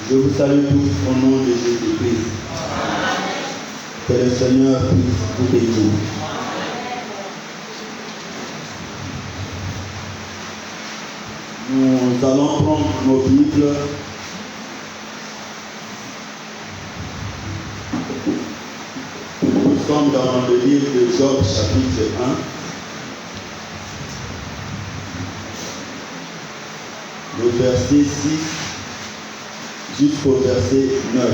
Je vous salue tous au nom de Jésus-Christ. Que le Seigneur puisse vous bénir. Nous allons prendre nos Bibles. Nous sommes dans le livre de Job, chapitre 1. Le verset 6 jusqu'au verset 9.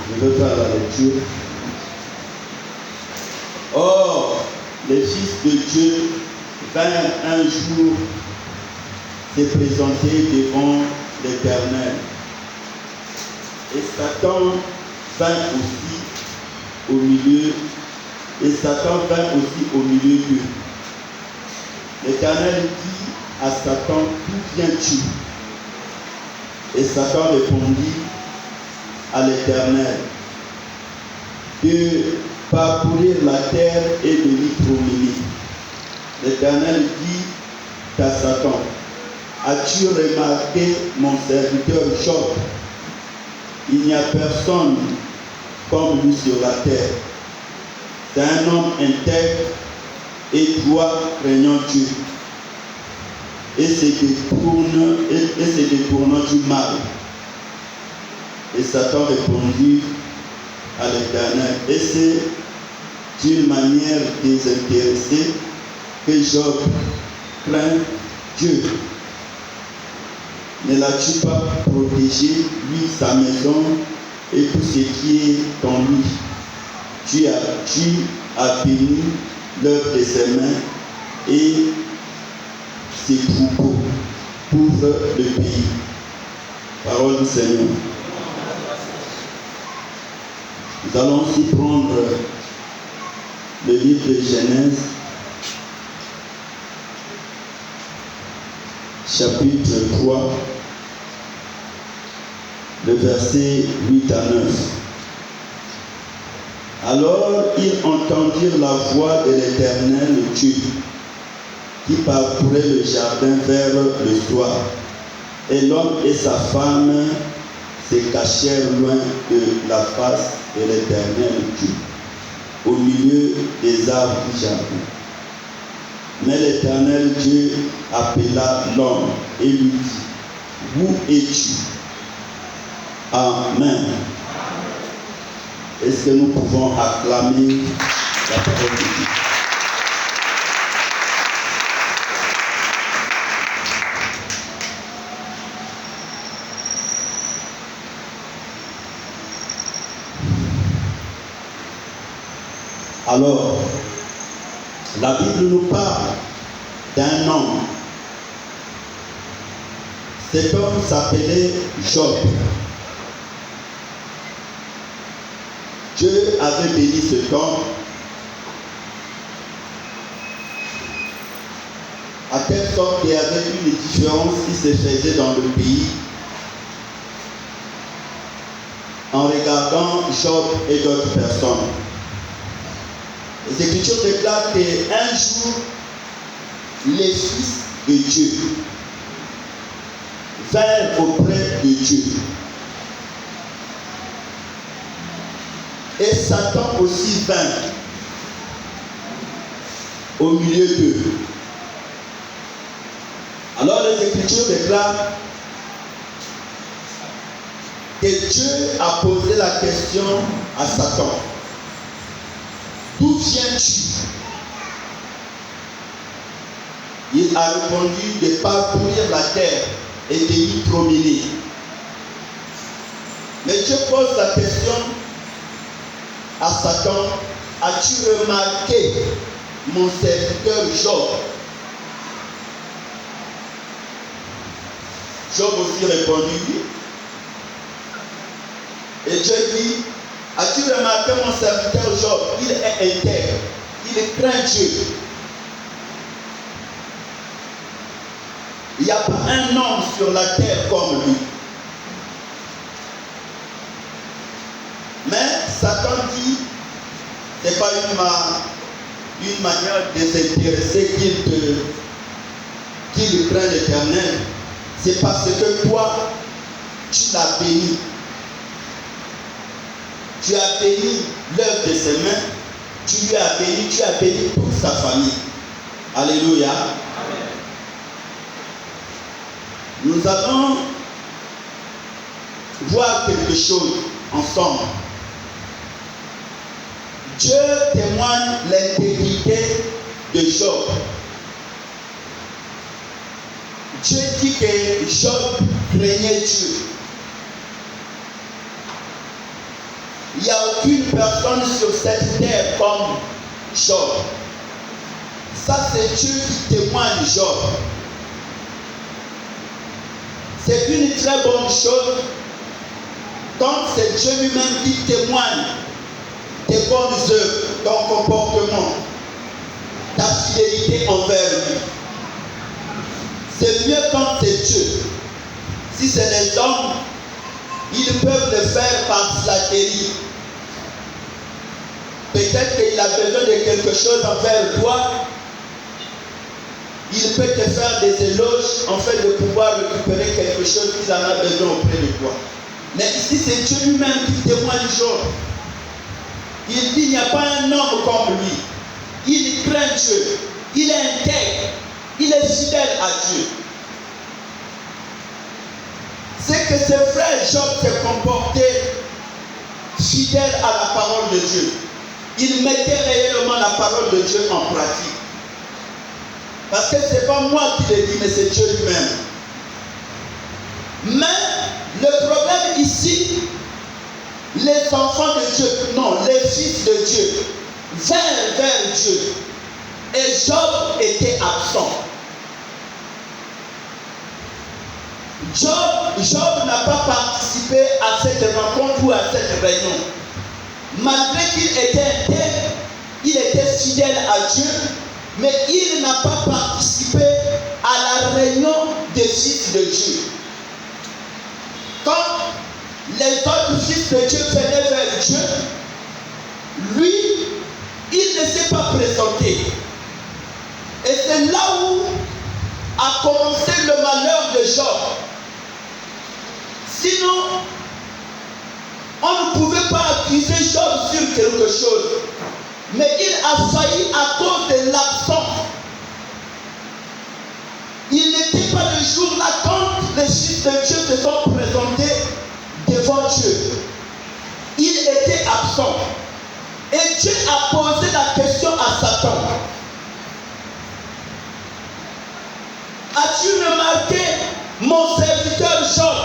Je vais faire la lecture. Or, les fils de Dieu vinrent un jour se présenter devant l'Éternel. Et Satan vint aussi au milieu, d'eux. L'Éternel dit à Satan, d'où viens-tu? Et Satan répondit à l'Éternel, de parcourir la terre et de l'y promener. L'Éternel dit à Satan, as-tu remarqué mon serviteur Job? Il n'y a personne comme lui sur la terre. C'est un homme intègre et droit, craignant Dieu, et se détournant du mal. Et Satan répondit à l'Éternel, et c'est d'une manière désintéressée que Job craint Dieu. Ne l'as-tu pas protégé, lui, sa maison et tout ce qui est en lui? Tu as béni l'œuvre de ses mains et ses troupeaux couvrent le pays. Parole du Seigneur. Nous allons aussi prendre le livre de Genèse, chapitre 3, le verset 8 à 9. Alors ils entendirent la voix de l'Éternel Dieu qui parcourait le jardin vers le soir. Et l'homme et sa femme se cachèrent loin de la face de l'Éternel Dieu, au milieu des arbres du jardin. Mais l'Éternel Dieu appela l'homme et lui dit, où es-tu? Amen. Est-ce que nous pouvons acclamer la parole de Dieu? Alors, la Bible nous parle d'un homme. Cet homme s'appelait Job. Dieu avait béni cet homme à telle sorte qu'il y avait une différence qui se faisait dans le pays en regardant Job et d'autres personnes. Les Écritures déclarent qu'un jour, les fils de Dieu vinrent auprès de Dieu. Et Satan aussi vint au milieu d'eux. Alors les Écritures déclarent que Dieu a posé la question à Satan. D'où viens-tu? Il a répondu de parcourir la terre et de y promener. Mais Dieu pose la question à Satan, as-tu remarqué mon serviteur Job? Job aussi répondit. Et Dieu dit, as-tu remarqué mon serviteur Job? Il est intègre, il craint Dieu. Il n'y a pas un homme sur la terre comme lui. Mais Satan dit, ce n'est pas une manière désintéressée qu'il craint l'Éternel. C'est parce que toi, tu l'as béni. tu as béni l'œuvre de ses mains, tu lui as béni, tu as béni toute sa famille. Alléluia. Amen. Nous allons voir quelque chose ensemble. Dieu témoigne l'intégrité de Job. Dieu dit que Job craignait Dieu. Il n'y a aucune personne sur cette terre comme Job. Ça, c'est Dieu qui témoigne Job. C'est une très bonne chose quand c'est Dieu lui-même qui témoigne tes bonnes œuvres, ton comportement, ta fidélité envers lui. C'est mieux quand c'est Dieu. Si c'est les hommes, ils peuvent le faire par flatterie. Peut-être qu'il a besoin de quelque chose envers toi. Il peut te faire des éloges en fait de pouvoir récupérer quelque chose qu'il en a besoin auprès de toi. Mais ici, c'est Dieu lui-même qui témoigne Job. Il dit, il n'y a pas un homme comme lui. Il craint Dieu. Il est intègre. Il est fidèle à Dieu. C'est que ses frères Job s'est comporté fidèle à la parole de Dieu. Il mettait réellement la parole de Dieu en pratique. Parce que ce n'est pas moi qui le dis, mais c'est Dieu lui-même. Mais le problème ici, les enfants de Dieu, non, les fils de Dieu, vinrent vers Dieu. Et Job était absent. Job n'a pas participé à cette rencontre ou à cette réunion. Malgré qu'il était intègre, il était fidèle à Dieu, mais il n'a pas participé à la réunion des fils de Dieu. Quand les autres fils de Dieu venaient vers Dieu, lui, il ne s'est pas présenté. Et c'est là où a commencé le malheur de Job. Sinon, on ne pouvait pas accuser Job sur quelque chose. Mais il a failli à cause de l'absence. Il n'était pas le jour-là quand les fils de Dieu se sont présentés devant Dieu. Il était absent. Et Dieu a posé la question à Satan. As-tu remarqué mon serviteur Job?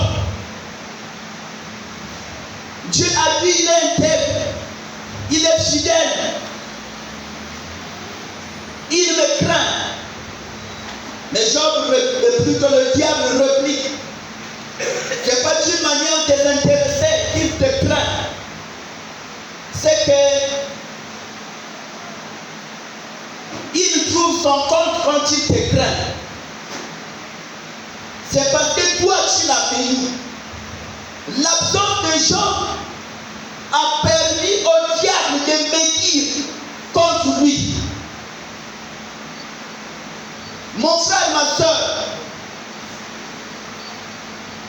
Dieu a dit, il est intègre, il est fidèle, il me craint. Mais Job, plutôt le diable réplique, c'est pas d'une manière désintéressée qu'il te craint. C'est que il trouve son compte quand il te craint. C'est parce que toi tu l'as béni. L'absence de Job a permis au diable de médire contre lui. Mon frère, ma soeur,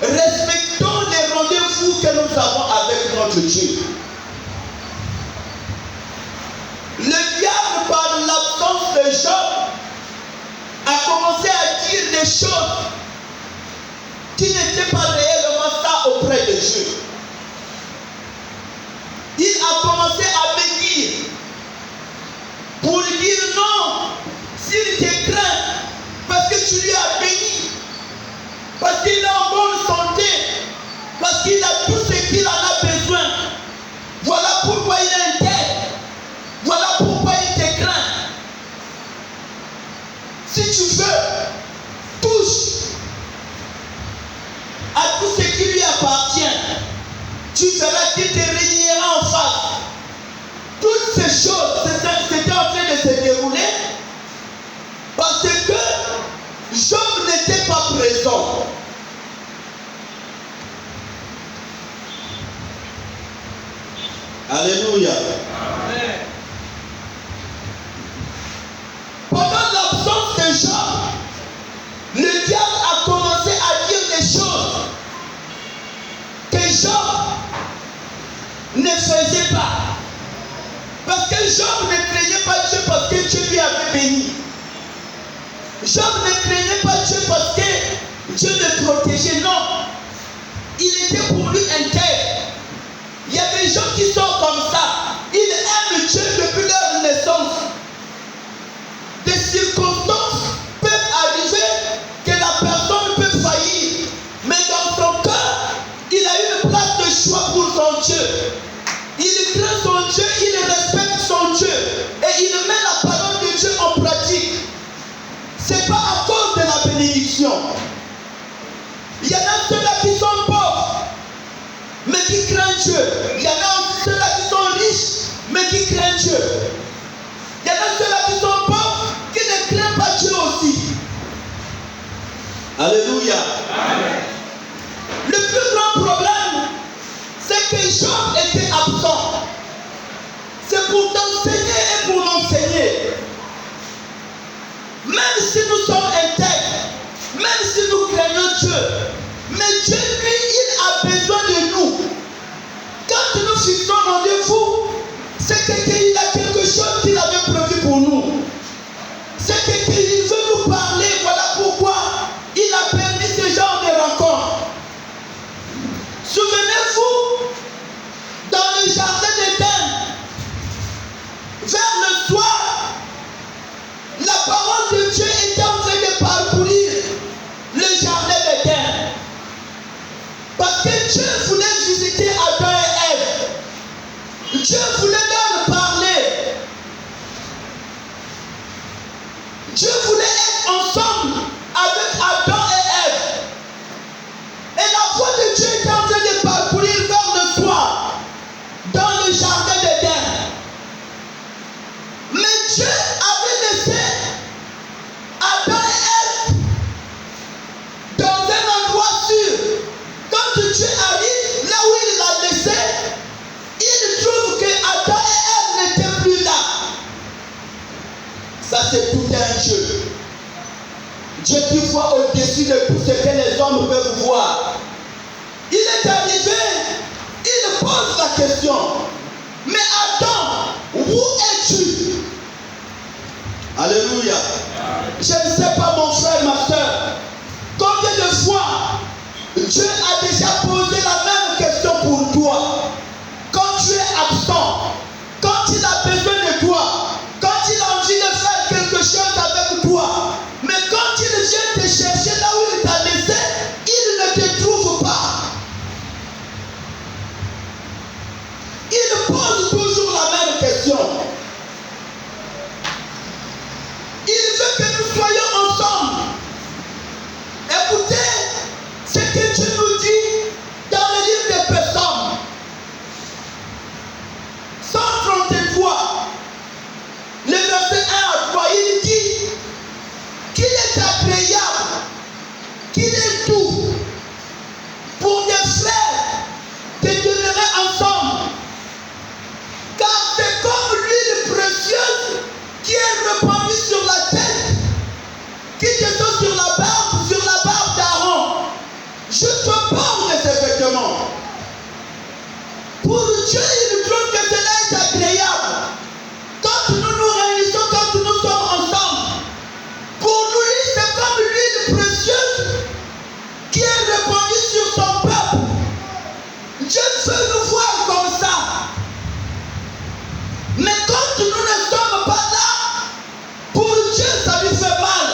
respectons les rendez-vous que nous avons avec notre Dieu. Le diable, par l'absence de Job, a commencé à dire des choses qui n'étaient pas réellement ça auprès de Dieu. Il a commencé à bénir pour lui dire non, s'il te craint, parce que tu lui as béni, parce qu'il est en bonne santé, parce qu'il a tout ce qu'il en a besoin. Voilà pourquoi il est intègre. Voilà pourquoi il te craint. Si tu veux, touche à tout ce qui lui appartient. Tu verras qu'il te réunira en face. Toutes ces choses, c'était en train de se dérouler parce que Job n'était pas présent. Alléluia. Amen. Pendant l'absence de Job, le diable a commencé à dire des choses que Job ne faisait faisait pas. Parce que Job ne craignait pas Dieu parce que Dieu lui avait béni. Job ne craignait pas Dieu parce que Dieu le protégeait. Non. Il était pour lui intègre. Il y a des gens qui sont comme ça. Ils aiment Dieu depuis leur naissance. Des circonstances peuvent arriver que la personne peut faillir. Mais dans son cœur, il a une place de choix pour son Dieu. Il craint son Dieu, il respecte son Dieu. Et il met la parole de Dieu en pratique. Ce n'est pas à cause de la bénédiction. Il y en a ceux-là qui sont pauvres, mais qui craignent Dieu. Il y en a aussi ceux-là qui sont riches, mais qui craignent Dieu. Il y en a ceux-là qui sont pauvres, qui ne craignent pas Dieu aussi. Alléluia. Amen. Le plus grand problème, c'est que Job était absent. C'est pour t'enseigner et pour l'enseigner. Même si nous sommes intègres, même si nous craignons Dieu, mais Dieu, lui, il a besoin de nous. Quand nous fixons rendez-vous, c'est qu'il a quelque chose qu'il avait prévu pour nous. C'est qu'il veut nous parler. Voilà pourquoi il a permis ce genre de rencontre. Souvenez-vous, dans le jardin d'Éden, vers le soir, la parole de Dieu était en train de parcourir le jardin d'Éden. Parce que Dieu voulait visiter Adam et Ève. Dieu voulait leur parler. Dieu voulait être ensemble avec Adam et Ève. Et la voix de Dieu était en train de parcourir vers le soir dans le jardin d'Éden. Mais Dieu avait laissé Adam et Ève dans un endroit sûr. Quand Dieu arrive là où il l'a laissé, il trouve que Adam et Ève n'étaient plus là. Ça, c'est tout un Dieu. Dieu qui voit au-dessus de tout ce que les hommes peuvent voir. Il est arrivé, il pose la question. Mais Adam, où es-tu? Alléluia. Je ne sais pas, mon frère, ma soeur, combien de fois Dieu a déjà posé la même question pour toi. Quand tu es absent, quand il a besoin de toi, quand il a envie de faire quelque chose avec toi, mais quand il vient te chercher là où il t'a laissé, il ne te trouve pas. Il pose toujours la même question. Il veut que nous soyons ensemble. Écoutez ce que Dieu nous dit dans le livre des Psaumes. 133, le verset 1 à 3, il dit qu'il est agréable, qu'il est doux pour des frères de demeurer ensemble. Car c'est comme l'huile précieuse qui est répandue sur la tête, qui descend sur la barbe d'Aaron, jusqu'au bord de ses vêtements. Pour Dieu, il trouve que cela est agréable. Quand nous nous réunissons, quand nous sommes ensemble, pour lui, c'est comme l'huile précieuse qui est répandue sur son peuple. Dieu veut nous voir comme ça. Mais quand nous ne sommes pas là, pour Dieu, ça lui fait mal.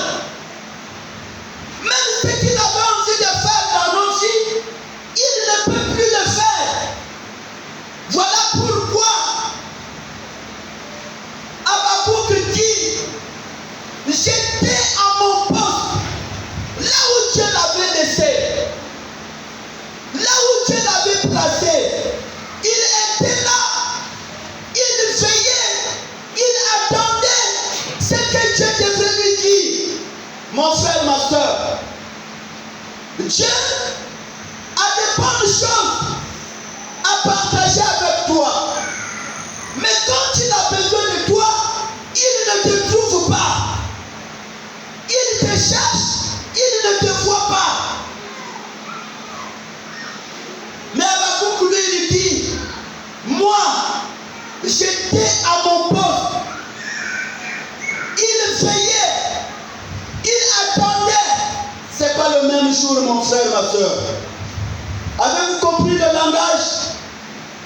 Même ce qu'il avait envie de faire dans nos vies, il ne peut plus le faire. Voilà pourquoi Habakkuk dit, j'étais à mon poste, là où Dieu l'avait laissé, là où Dieu l'avait placé. Il était là, il veillait, il attendait ce que Dieu devait lui dire. Mon frère, ma soeur, Dieu a des bonnes choses à partager avec toi. Mais quand il a besoin de toi, il ne te trouve pas. Il te cherche, il ne te voit pas. Mais Habakkuk lui, il dit, moi, le même jour, mon frère, ma soeur. Avez-vous compris le langage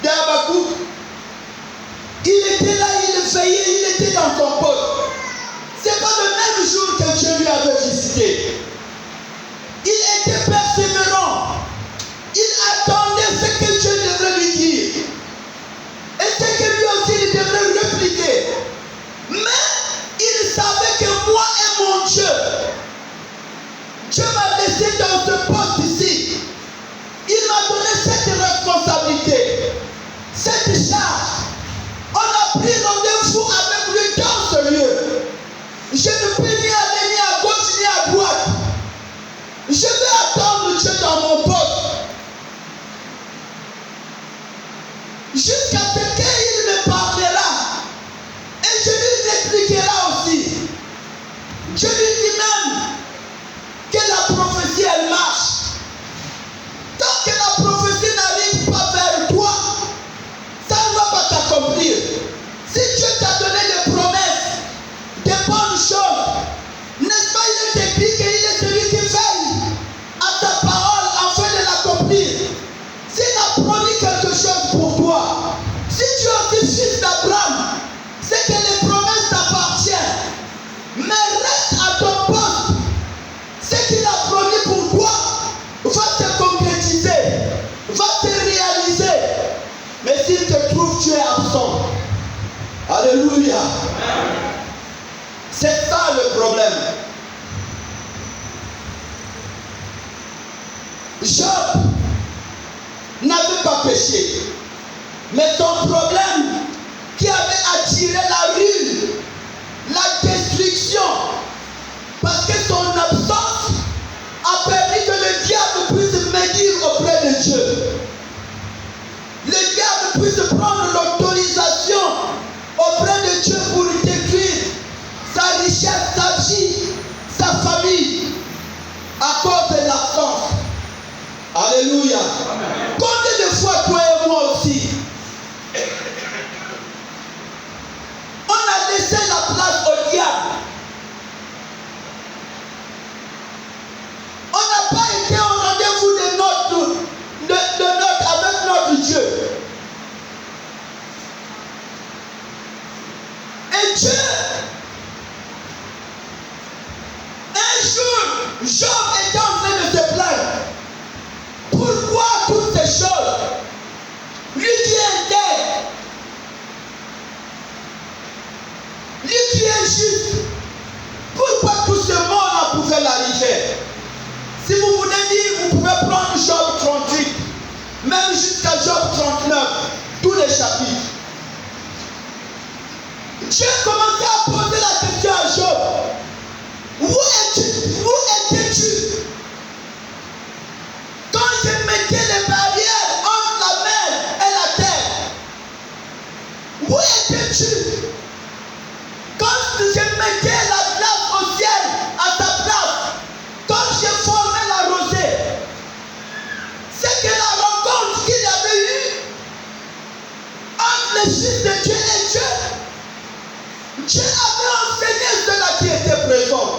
d'Habakkuk? Il était là, il veillait, il était dans son poste. Ce n'est pas le même jour que Dieu lui avait visité. Il était persévérant. Il attendait ce que Dieu devrait lui dire. Et ce que lui aussi il devrait répliquer. Mais il savait que moi et mon Dieu, Dieu m'a laissé dans ce poste ici. Il m'a donné cette responsabilité, cette charge. On a pris rendez-vous avec lui dans ce lieu. Je ne peux ni aller ni à gauche ni à droite. Je vais attendre Dieu dans mon poste. Jusqu'à ce qu'il me parlera. Et je lui expliquerai aussi. Je lui dis même que la prophétie elle marche. Tant que la prophétie n'arrive pas vers toi, ça ne va pas t'accomplir. Si Dieu t'a donné des promesses, des bonnes choses, n'est-ce pas, il est écrit qu'il est celui qui veille à ta parole afin de l'accomplir. S'il a promis quelque chose pour toi, si tu es fils d'Abraham, c'est que les promesses t'appartiennent. Mais reste à ton poste. Ce qu'il a promis pour toi va se concrétiser, va se réaliser. Mais s'il te trouve, tu es absent. Alléluia. C'est ça le problème. Job n'avait pas péché. Mais son problème qui avait attiré la ruine, la destruction, parce que son absence a permis que le diable puisse médire auprès de Dieu. Le diable puisse prendre l'autorisation auprès de Dieu pour détruire sa richesse, sa vie, sa famille, à cause de l'absence. Alléluia. Combien de fois toi et moi aussi, on a laissé la place au diable. On n'a pas été au rendez-vous de avec notre Dieu. Et Dieu, un jour, Job était en train de se plaindre. Pourquoi toutes ces choses? Lui qui est intègre, lui qui est juste, pourquoi tout ce monde pouvait l'arriver? Si vous voulez dire, vous pouvez prendre Job 38, même jusqu'à Job 39, tous les chapitres. Dieu commençait à poser la question à Job. Où étais-tu? Quand je mettais les barrières entre la mer et la terre, où étais-tu? Quand je mettais la glace au ciel à sa place, quand je formais la rosée, c'est que la rencontre qu'il y avait eue entre les fils de Dieu et Dieu, Dieu avait enseigné ceux-là qui étaient présents.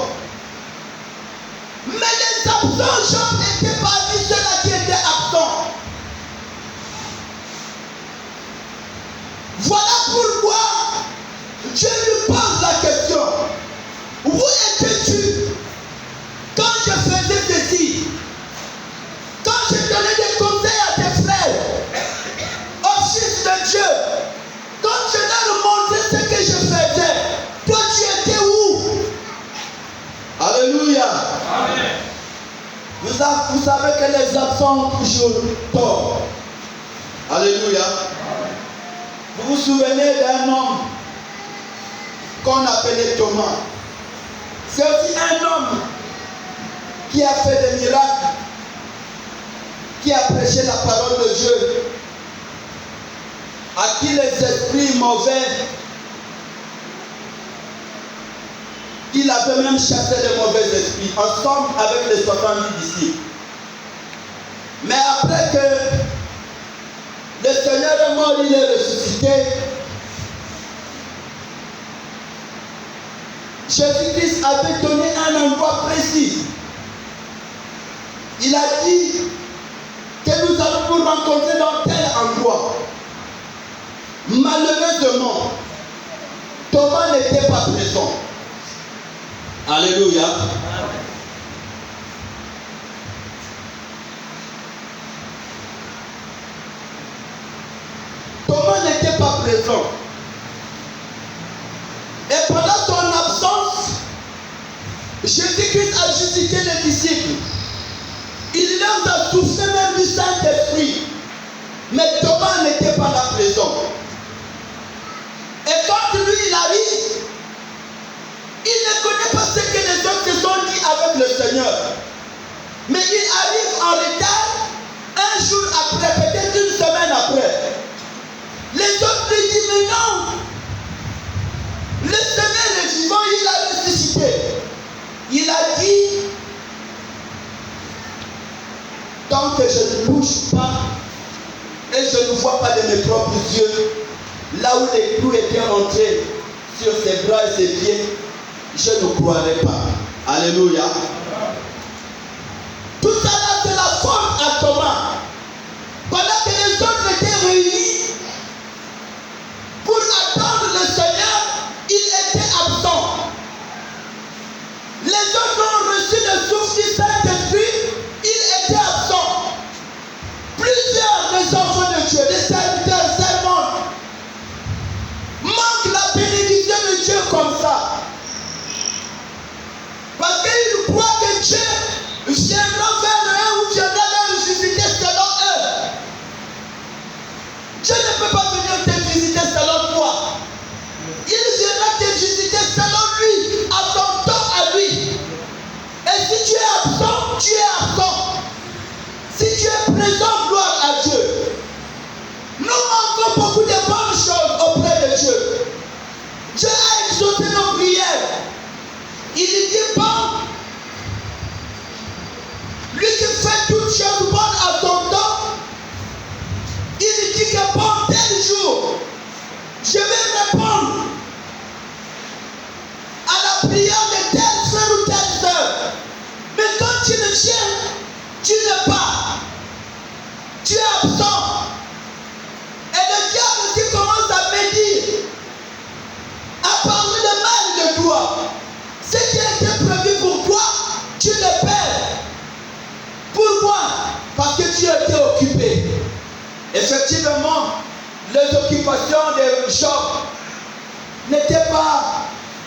Mais les absents, Job était parmi ceux-là qui étaient absents. Voilà pourquoi Dieu lui pose la question. Où étais-tu quand je faisais ceci? Quand je donnais des conseils à tes frères, aux fils de Dieu, quand je leur montrais ce que je faisais, toi tu étais où? Alléluia. Amen. Vous savez que les absents ont toujours tort. Alléluia. Vous vous souvenez d'un homme qu'on appelait Thomas? C'est aussi un homme qui a fait des miracles, qui a prêché la parole de Dieu, à qui les esprits mauvais, il avait même chassé les mauvais esprits, ensemble avec les 70 disciples. Mais après que le Seigneur est mort, il est ressuscité, Jésus-Christ avait donné un endroit précis il a dit que nous allons nous rencontrer dans tel endroit. Malheureusement, Thomas n'était pas présent. Alléluia. Thomas n'était pas présent. Et pendant son absence, Jésus-Christ a visité les disciples. Il leur a soufflé même du Saint-Esprit. Mais Thomas n'était pas là présent. Et quand lui il arrive, il ne connaît pas ce que les autres se sont dit avec le Seigneur. Mais il arrive en retard, un jour après, peut-être une semaine après. Les autres lui disent, mais non, le Seigneur est vivant, il a ressuscité. Il a dit, tant que je ne bouge pas et je ne vois pas de mes propres yeux, là où les clous étaient entrés sur ses bras et ses pieds, je ne croirai pas. Alléluia. Tout ça là, c'est la faute à Thomas. Pendant que les autres étaient réunis pour attendre le Seigneur, il était absent. Les autres ont reçu le souffle du Saint-Esprit, il était absent. Plusieurs des enfants de Dieu, des serviteurs, servantes, manquent la bénédiction de Dieu comme ça. Parce qu'ils croient que Dieu viendra vers eux ou viendra leur visiter selon eux. Dieu ne peut pas venir te visiter selon toi. Il viendra te visiter selon lui, à son temps à lui. Et si tu es absent, tu es absent. Si tu es présent, gloire à Dieu. Nous manquons beaucoup de bonnes choses auprès de Dieu. Dieu a exaucé nos prières. Il dit bon, lui qui fait toutes choses bonnes à son temps, il dit que bon, tel jour, je vais répondre à la prière de tel frère ou telle soeur. Mais quand tu ne viens, tu n'es pas. Tu es absent. Et le diable qui commence à médire, à parler de mal de toi. Ce qui a été prévu pour toi, tu le perds. Pourquoi? Parce que tu étais occupé. Effectivement, les occupations de Job n'étaient pas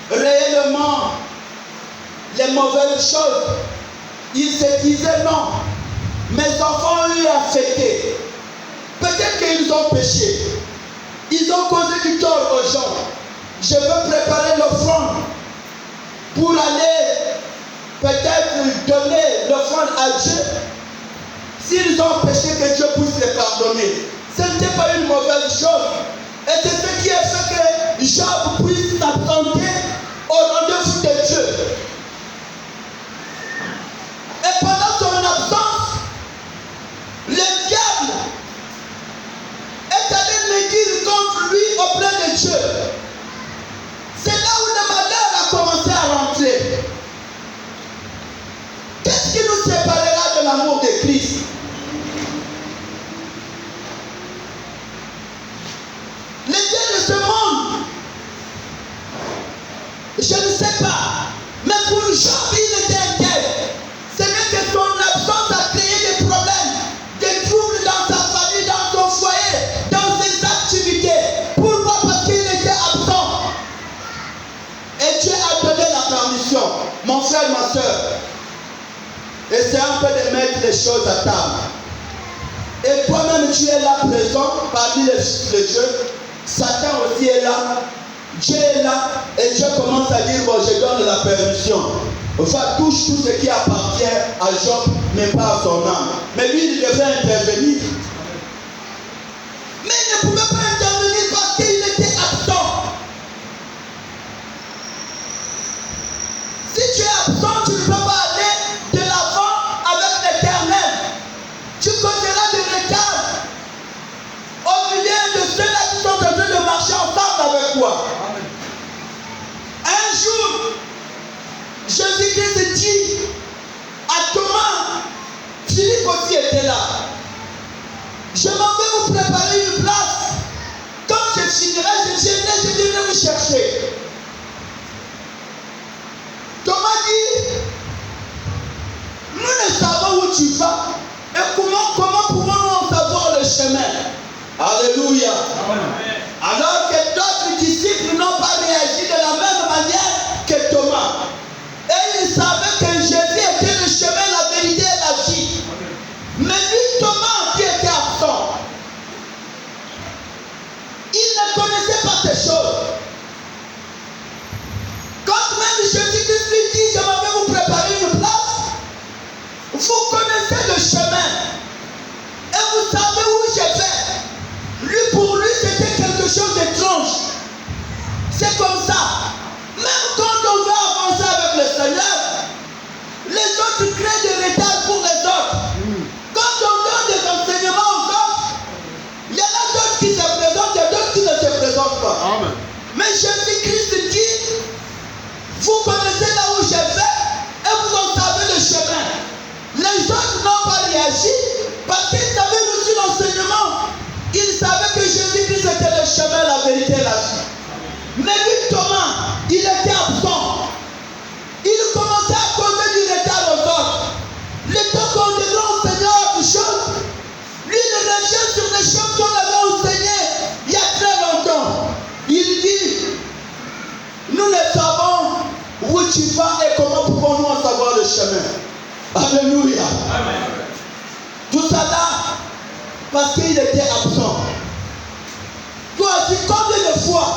réellement les mauvaises choses. Il se disait non, mes enfants ont eu à fêter. Peut-être qu'ils ont péché. Ils ont causé du tort aux gens. Je veux préparer l'offrande pour aller peut-être donner l'offrande à Dieu. S'ils ont péché, que Dieu puisse les pardonner. Ce n'était pas une mauvaise chose. Et c'est ce qui a fait que Job puisse s'absenter au rendez-vous de Dieu. Et pendant son absence, le diable est allé médire contre lui auprès de Dieu. C'est là où le malheur a commencé à rentrer. Qu'est-ce qui nous séparera de l'amour de Christ? Les dieux de ce monde, je ne sais pas, mais pour Job, il était inquiet. C'est bien que son absence a créé des problèmes, des troubles dans sa famille, dans son foyer, dans ses activités. Pourquoi? Parce qu'il était absent. Et Dieu a donné la permission, mon frère, ma soeur. Essaie un peu de mettre les choses à table. Et toi-même, tu es là présent parmi les fils de Dieu. Satan aussi est là. Dieu est là. Et Dieu commence à dire, bon, je donne la permission. Va touche tout ce qui appartient à Job, mais pas à son âme. Mais lui, il devait intervenir. Mais il ne pouvait pas intervenir parce qu'il était absent. Si tu es absent, tu ne peux pas aller de l'avant avec l'Éternel. Tu causeras du retard au milieu de ceux-là qui sont en train de marcher ensemble avec toi. Un jour, Jésus-Christ dit à Thomas, viens était là. Je m'en vais vous préparer une place. Quand je finirai, je viendrai vous chercher. Thomas dit, nous ne savons où tu vas et comment pouvons-nous en savoir le chemin? Alléluia. Alors que d'autres disciples n'ont pas réagi de la même manière que Thomas. Et ils savaient que Jésus était le chemin, la vérité et la vie. Mais lui, Thomas, qui était absent, il ne connaissait pas ces choses. Quand même Jésus-Christ lui dit, je m'en vais vous préparer une place, vous connaissez le chemin et vous savez où je vais. Lui, pour lui, c'était quelque chose d'étrange. C'est comme ça. Même quand on veut avancer avec le Seigneur, les autres créent des retards pour les autres. Quand on donne des enseignements aux autres, il y en a d'autres qui se présentent et d'autres qui ne se présentent pas. Amen. Mais Jésus-Christ dit, vous connaissez là où je vais et vous en savez le chemin. Les autres n'ont pas réagi parce qu'ils avaient reçu l'enseignement. Ils savaient que Jésus-Christ était le chemin, la vérité et la vie. Mais lui, Thomas, il était absent. Il commençait à causer du retard aux autres. Le temps qu'on devrait enseigner autre chose, lui, il revient sur les choses qu'on avait enseignées il y a très longtemps. Il dit, nous ne savons où tu vas et comment pouvons-nous en savoir le chemin. Alléluia. Amen. Tout ça là, parce qu'il était absent. Toi aussi, combien de fois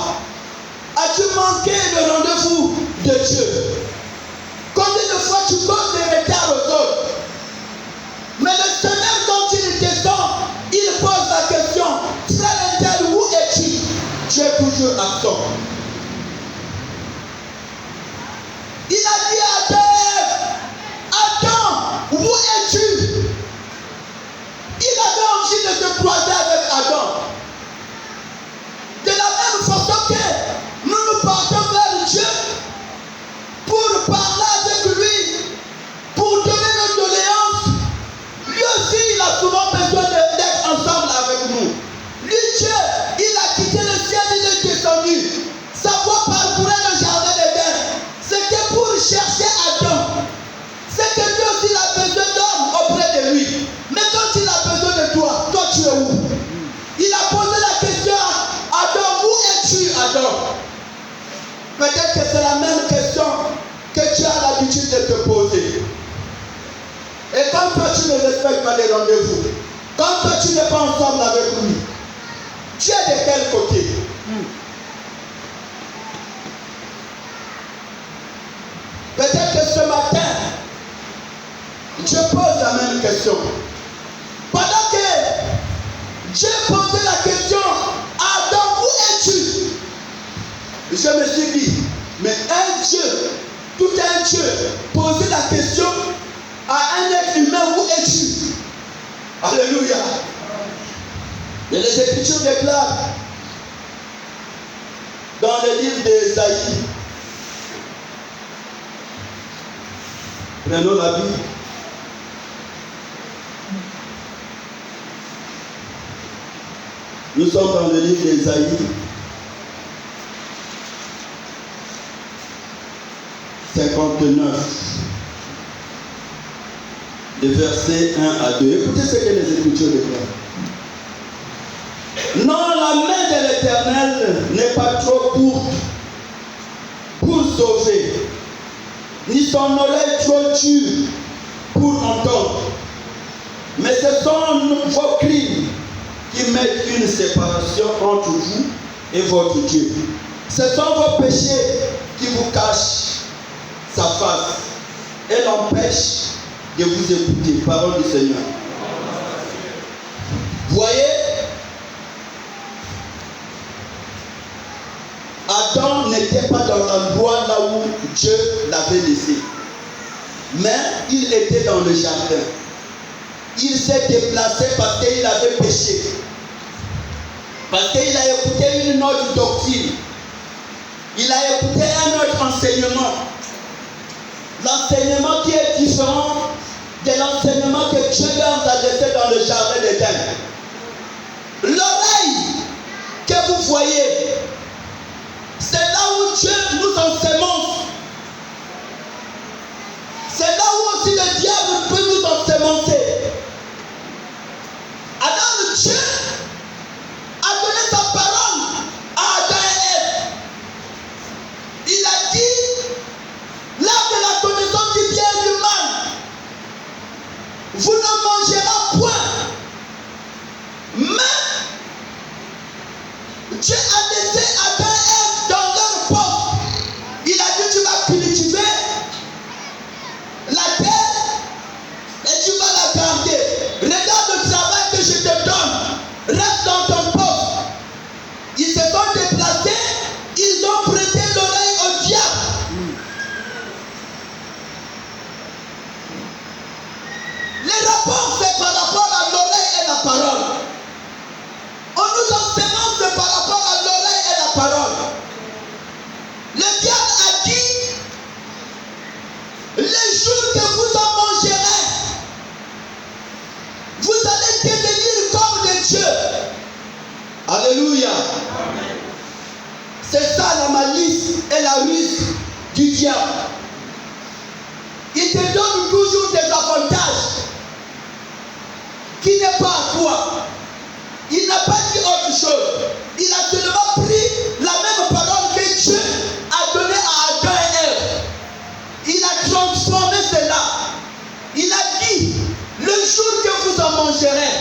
as-tu manqué le rendez-vous de Dieu? Combien de fois tu causes des retards aux autres? Mais le Seigneur, quand il descend, il pose la question, frère tel, où es-tu? Tu es toujours absent. Il a dit à Adam, où es-tu? Il avait envie de se croiser avec Adam. De la même façon que nous partons vers Dieu pour parler avec lui, pour donner nos doléances. Lui aussi, il a souvent besoin d'être ensemble avec nous. Lui, Dieu, il a quitté le ciel, il est descendu. Sa voix parcourait le jardin d'Éden. C'était pour chercher Adam. C'est que lui aussi, il a besoin d'hommes auprès de lui. Mais quand il a besoin de toi, toi tu es où? Il a posé la question à Adam, où es-tu, Adam? Peut-être que c'est la même question que tu as l'habitude de te poser. Et quand toi tu ne respectes pas les rendez-vous, quand toi tu n'es pas ensemble avec lui, tu es de quel côté? Peut-être que ce matin, je pose la même question. Pendant que Dieu posait la question à Adam, où es-tu? Je me suis dit, mais un Dieu, tout un Dieu, poser la question à un être humain, où es-tu? Alléluia. Et les Écritures déclarent dans le livre d'Ésaïe, prenons la Bible. Nous sommes dans le livre d'Ésaïe, 59, les versets 1 à 2. Écoutez ce que les Écritures déclarent. Non, la main de l'Éternel n'est pas trop courte pour sauver, ni son oreille trop dure pour entendre. Mais ce sont vos crimes qui mettent une séparation entre vous et votre Dieu. Ce sont vos péchés qui vous cachent sa face et l'empêchent de vous écouter. Parole du Seigneur. Voyez, Adam n'était pas dans l'endroit là où Dieu l'avait laissé, mais il était dans le jardin. Il s'est déplacé parce qu'il avait péché, parce qu'il a écouté une autre doctrine, il a écouté un autre enseignement, l'enseignement qui est différent de l'enseignement que Dieu leur a laissé dans le jardin d'Éden. L'oreille que vous voyez, c'est là où Dieu nous ensémence. C'est là où aussi le diable peut nous ensémencer. Alors Dieu a donné sa parole à Adam et Ève. Il a dit, l'arbre de la connaissance du bien et du mal, vous ne mangerez point. Mais Dieu a laissé Adam et Ève dans leur poste. Il a dit, tu vas cultiver la terre et tu vas la garder. Regarde le travail que je te donne. Reste dans ton poste. Ils se sont déplacés. Ils ont prêté l'oreille au diable. Les rapports, c'est par rapport à l'oreille et la parole. On nous ensémence par rapport à l'oreille et la parole. Le diable a dit, les jours que vous en mangerez, vous allez devenir comme des dieux. Alléluia. C'est ça la malice et la ruse du diable. Il te donne toujours des avantages qui n'est pas à toi. Il n'a pas dit autre chose. Il a seulement pris la même parole que Dieu a donnée à Adam et Ève. Il a transformé cela. Il a dit, le jour que vous en mangerez,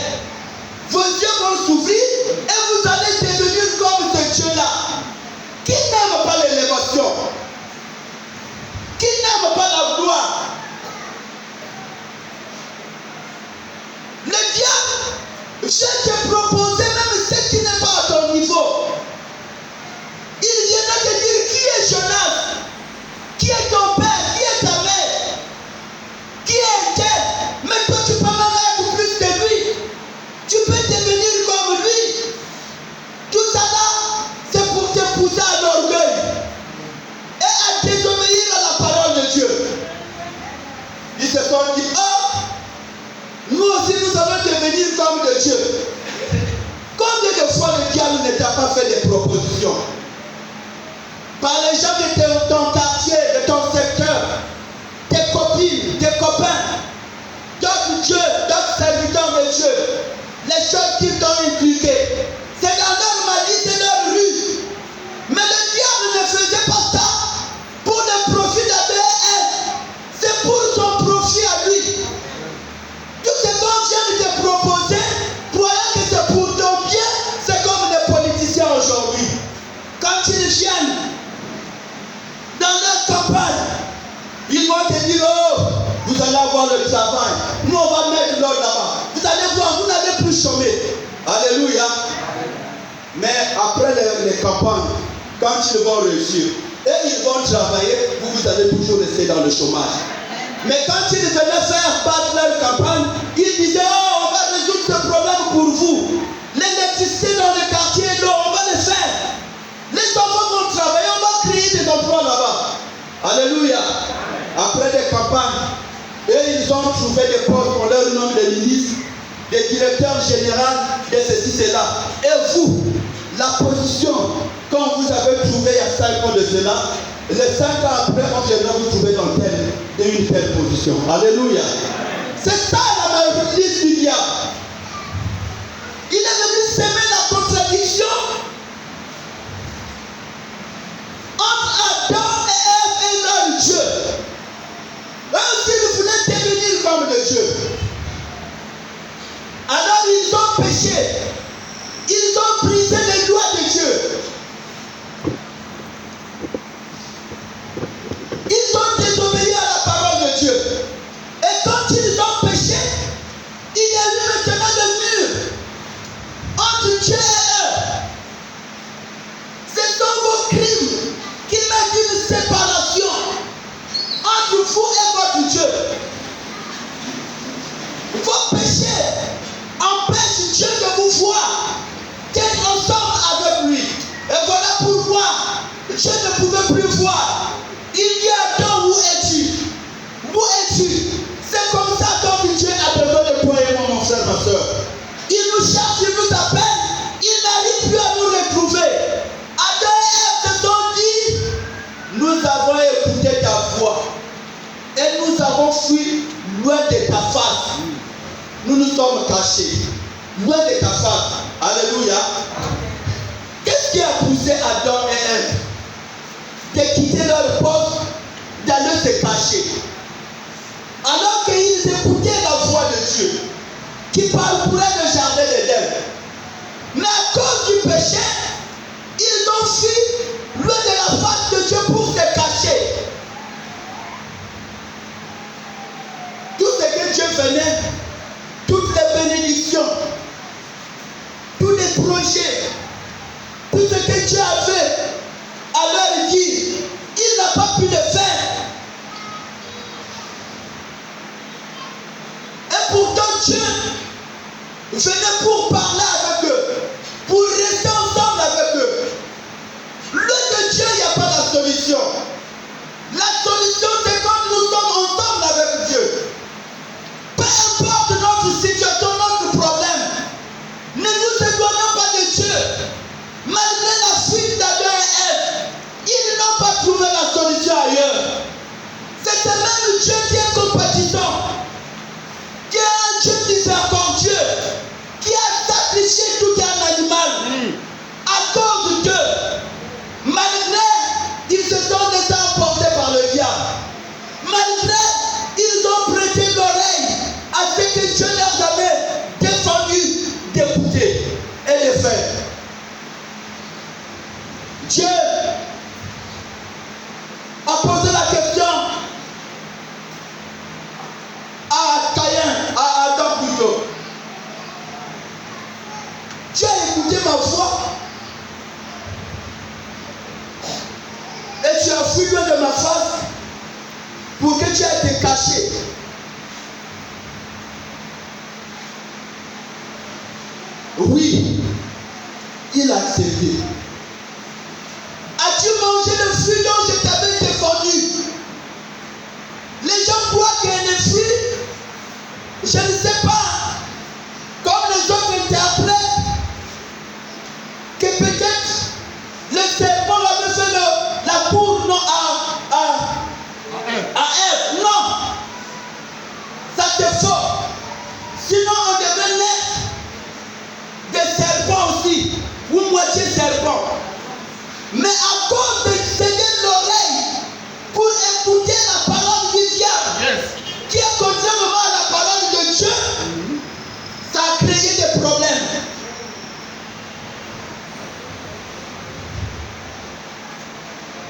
vos yeux vont s'ouvrir et vous allez devenir comme ce Dieu-là. Qui n'aime pas l'élévation? Qui n'aime pas la gloire? Le diable, je te proposais même ce qui n'est pas à ton niveau. Il viendra te dire, qui est Jonas? Qui est ton père? Qui est ta mère? Qui est elle? Mais toi tu peux même être plus que lui. Tu peux devenir comme lui. Tout ça là, c'est pour te pousser à l'orgueil et à désobéir à la parole de Dieu. Ils se sont dit, oh, nous aussi nous allons devenir comme de Dieu. Combien de fois le diable ne t'a pas fait des propositions? Par les gens de ton quartier, de ton secteur, tes copines, tes copains, d'autres dieux, d'autres serviteurs de Dieu, les choses qu'ils t'ont inculquées, c'est dans leur malice et leur ruse. Mais le diable ne faisait pas ça pour le profit d'Adam et Ève, c'est pour son profit à lui. Tout ce qu'on vient de te proposer, croyant que c'est pour ton bien, c'est comme les politiciens aujourd'hui. Quand ils viennent dans leur campagne, ils vont te dire, oh, vous allez avoir le travail. Nous, on va mettre l'ordre là-bas. Vous allez voir, vous n'allez plus chômer. Alléluia. Mais après les campagnes, quand ils vont réussir, et ils vont travailler, vous allez toujours rester dans le chômage. Mais quand ils venaient faire battre leur campagne, ils disaient, oh, on va résoudre ce problème pour vous. L'électricité dans le quartier, l'eau, on va le faire. Les enfants vont travailler, on va créer des emplois là-bas. Alléluia. Après des campagnes, et ils ont trouvé des postes, on leur nomme des ministres, des directeurs généraux, de ceci, cela. Et vous, la position quand vous avez trouvé il y a 5 ans de cela, les 5 ans après, on viendra vous trouver dans une telle position. Alléluia. C'est ça la malice du diable. Il est venu semer la contradiction entre Adam et Ève et leur Dieu. Eux s'ils voulaient devenir comme le Dieu. Alors ils ont péché. Ils ont brisé les lois de Dieu. Ils ont désobéi à la parole de Dieu. Et quand ils ont péché, il y a eu maintenant le mur entre Dieu et eux. C'est dans vos crimes qu'il met une séparation entre vous et votre Dieu. Vos péchés empêchent Dieu de vous voir, d'être ensemble avec lui. Et voilà pourquoi Dieu ne pouvait plus voir. Il dit à Adam, où es-tu? Où es-tu? C'est comme ça donc Dieu a besoin de toi et moi, mon frère, ma soeur. Il nous cherche, il nous appelle, il n'arrive plus à nous retrouver. Adam et Ève se sont dit, nous avons écouté ta voix et nous avons fui loin de ta face. Nous nous sommes cachés, loin de ta face. Alléluia. Qu'est-ce qui a poussé Adam et Ève de quitter leur poste, d'aller se cacher? Alors qu'ils écoutaient la voix de Dieu, qui parcourait le jardin d'Éden. Mais à cause du péché, ils ont fui loin de la face de Dieu pour se cacher. Tout ce que Dieu venait, toutes les bénédictions, tous les projets, tout ce que Dieu a fait, à leur dire, il n'a pas pu le faire. Et pourtant Dieu venait pour parler avec eux, pour rester ensemble avec eux. Loin de Dieu, il n'y a pas la solution. La solution, c'est quand nous sommes ensemble avec Dieu. Peu importe notre situation, notre problème, ne nous éloignons pas de Dieu. Malgré la fuite d'Adam et Ève, ils n'ont pas trouvé la solution ailleurs. C'est ce même Dieu qui est compatissant, qui est un Dieu miséricordieux, qui a sacrifié tout un animal à cause d'eux. Malgré, ils se sont laissés emporter par le diable. Malgré, ils ont prêté l'oreille à ce que Dieu leur avait défendu d'écouter et de faire. Dieu a posé la question à Caïn, à Adam plutôt. Tu as écouté ma voix et tu as fui loin de ma face pour que tu aies été caché. Oui, il a accepté. As-tu mangé le fruit dont je t'avais défendu? Les gens croient qu'il y a des fruits. Je ne sais pas. Comme les autres interprètent que peut-être le serpent avait fait la cour non, à Ève. Non. Ça c'est faux. Sinon on devrait naître des serpents aussi. Ou moitié serpent. Mais à cause de céder l'oreille pour écouter la parole du diable, qui est contrairement à la parole de Dieu, ça a créé des problèmes.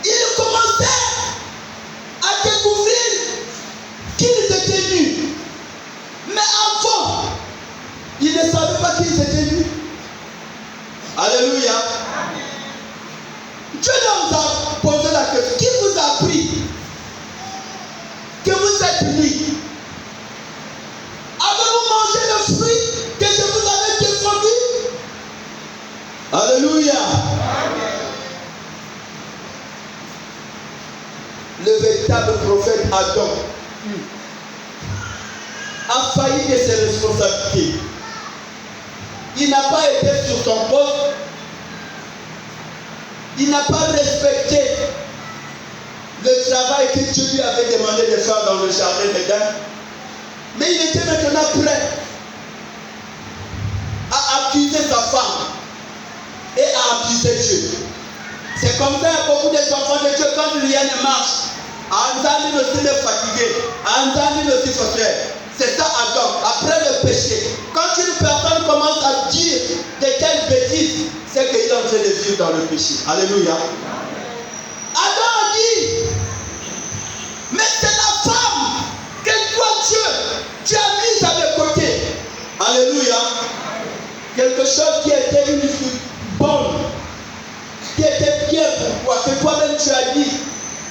Ils commençaient à découvrir qu'ils étaient nus. Mais avant, ils ne savaient pas qu'ils étaient nus. Alléluia. Dieu nous a posé la question. Qui vous a appris que vous êtes nus? Avez-vous mangé le fruit que je vous avais défendu? Alléluia. Le véritable prophète Adam a failli de ses responsabilités. Il n'a pas été sur son poste. Il n'a pas respecté le travail que Dieu lui avait demandé de faire dans le jardin d'Éden. Mais il était maintenant prêt à accuser sa femme et à accuser Dieu. C'est comme ça qu'il y a beaucoup d'enfants de Dieu, quand rien ne marche, Anzani aussi est fatigué, Anzani aussi fatigué. C'est ça Adam, après le péché. Quand une personne commence à dire de telles bêtises, c'est qu'il est en train de vivre dans le péché. Alléluia. Adam a dit, mais c'est la femme que toi Dieu, tu as mise à mes côtés. Alléluia. Quelque chose qui était une bonne, qui était bien pour toi, que toi-même tu as dit,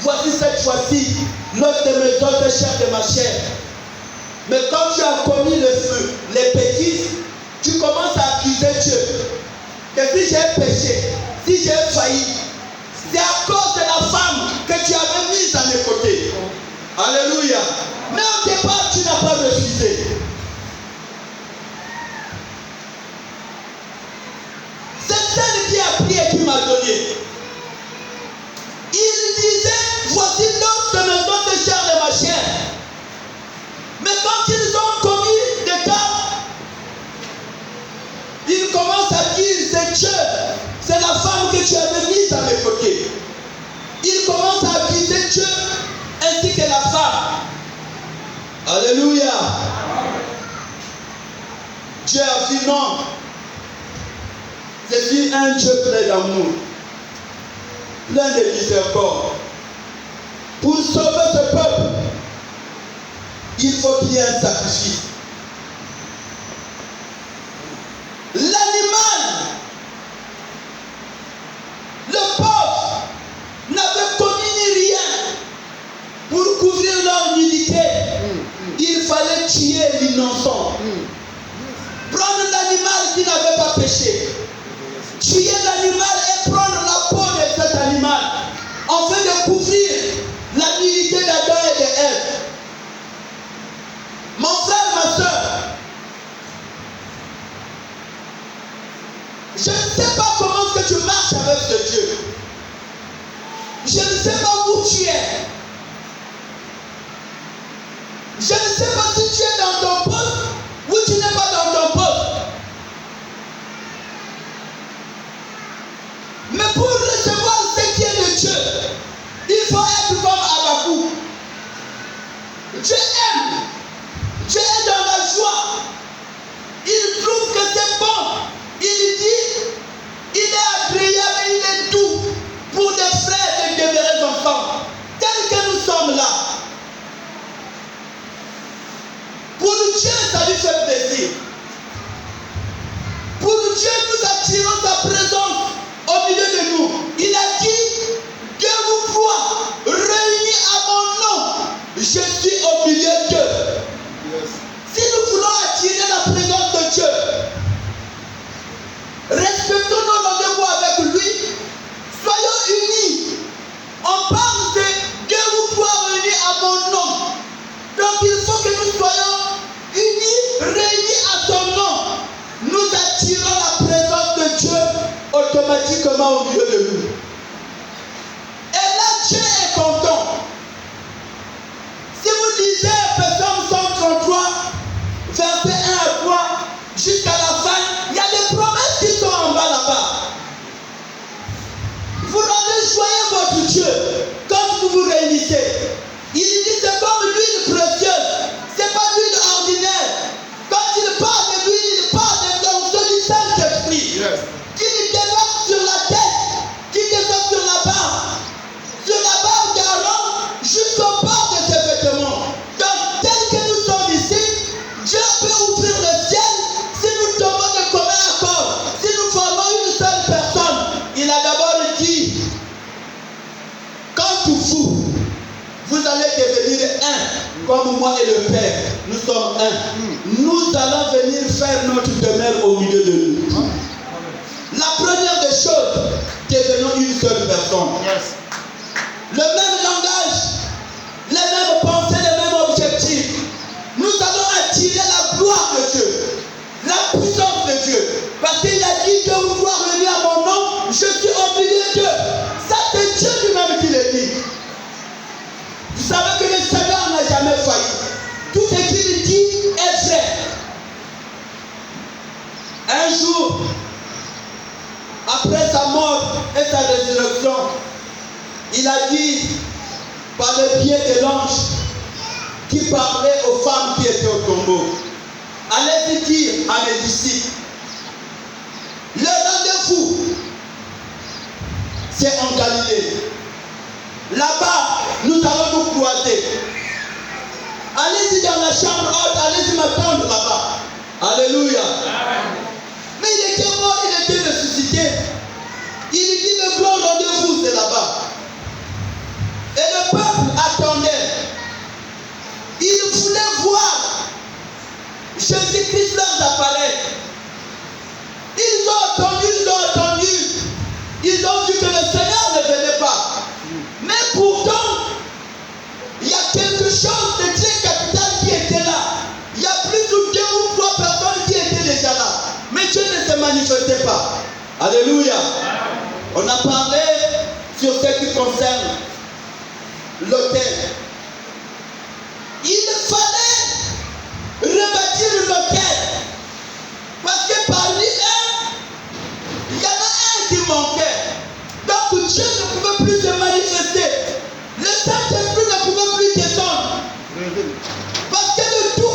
voici cette fois-ci, l'os de mes os est chair de ma chair. Mais quand tu as commis le feu, les bêtises, tu commences à accuser Dieu. Que si j'ai péché, si j'ai failli, c'est à cause de la femme que tu avais mise à mes côtés. Alléluia. Mais au départ, tu n'as pas refusé. Alléluia. Dieu a dit non. Je suis un Dieu plein d'amour, plein de miséricorde. Pour sauver ce peuple, il faut qu'il y ait un sacrifice. L'animal, le pauvre, n'avait commis ni rien. Pour couvrir leur nudité, il fallait tuer l'innocent. Prendre l'animal qui n'avait pas péché. Tuer l'animal et prendre la peau de cet animal, afin de couvrir la nudité d'Adam et d'Ève. Mon frère, ma soeur, je ne sais pas comment que tu marches avec ce Dieu. Je ne sais pas où tu es. Je ne sais pas si tu es dans ton poste ou tu n'es pas dans ton poste. Mais pour recevoir ce qui est de Dieu, il faut être comme Habakkuk. Dieu aime. Dieu est dans la joie. Il trouve que c'est bon. Il dit, il est agréable, il est doux pour des frères et des vrais enfants. Tels que nous sommes là. Pour Dieu, ça lui fait plaisir. Pour Dieu, nous attirons sa présence au milieu de nous. Il a dit, deux ou trois réunis à mon nom, je suis au milieu d'eux. Si nous voulons attirer la présence de Dieu, respectons nos rendez-vous avec lui, soyons unis. On parle de deux ou trois réunis à mon nom. Donc il faut que nous soyons unis, réunis à son nom. Nous attirons la présence de Dieu automatiquement au milieu de nous. Et là, Dieu est content. Si vous lisez Psaume 133, verset 1 à 3, jusqu'à la fin, il y a des promesses qui sont en bas là-bas. Vous rendez joyeux votre Dieu quand vous vous réunissez. Il dit c'est comme l'huile précieuse, c'est pas l'huile ordinaire. Quand il parle de l'huile, il parle de l'onction du Saint-Esprit. Yes. Qui déverse sur la tête, qui déverse sur la barbe d'Aaron, jusqu'au bord de ses vêtements. Donc, tel que nous sommes ici, Dieu peut ouvrir le ciel si nous tombons de commun accord, si nous formons une seule personne. Il a d'abord dit, quand vous allez devenir un, comme moi et le Père, nous sommes un. Nous allons venir faire notre demeure au milieu de nous. La première des choses, devenons une seule personne. Yes. Le même langage, les mêmes pensées, les mêmes objectifs. Nous allons attirer la gloire de Dieu, la puissance de Dieu. Parce qu'il a dit deux ou trois réunis à mon nom, je suis au milieu d'eux. Ça, c'est Dieu lui-même qui le dit. Vous savez que le Seigneur n'a jamais failli. Tout ce qu'il dit est vrai. Un jour, après sa mort et sa résurrection, il a dit par le biais de l'ange qui parlait aux femmes qui étaient au tombeau, allez dire à mes disciples, le rendez-vous, c'est en Galilée. Là-bas, nous allons nous croiser. Allez-y dans la chambre haute, allez-y m'attendre là-bas. Alléluia. Mais il était mort, il était ressuscité. Il dit le grand rendez-vous, c'est là-bas. Et le peuple attendait. Il voulait voir Jésus-Christ leur apparaître. Ils ont attendu. Ils ont vu que le Seigneur ne venait pas. Mais pourtant, il y a quelque chose de très capital qui était là. Il y a plus de 2 ou 3 personnes qui étaient déjà là. Mais Dieu ne se manifestait pas. Alléluia. On a parlé sur ce qui concerne l'autel. Il fallait rebâtir l'autel. Parce que parmi eux, il y en a un qui manquait. Donc Dieu ne pouvait plus se manifester. Le Saint-Esprit ne pouvait plus descendre. Parce que le tout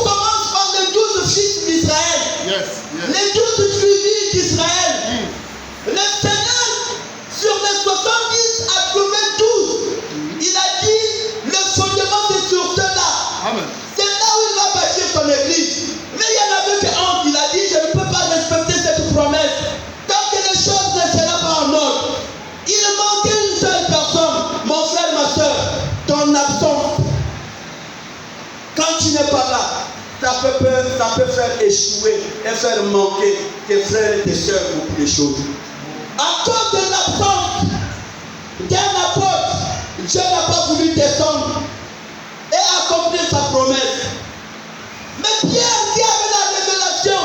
là, ça peut faire échouer et faire manquer tes frères et tes sœurs beaucoup de choses. À cause de l'absence d'un apôtre, Dieu n'a pas voulu descendre et accomplir sa promesse. Mais Pierre qui avait la révélation,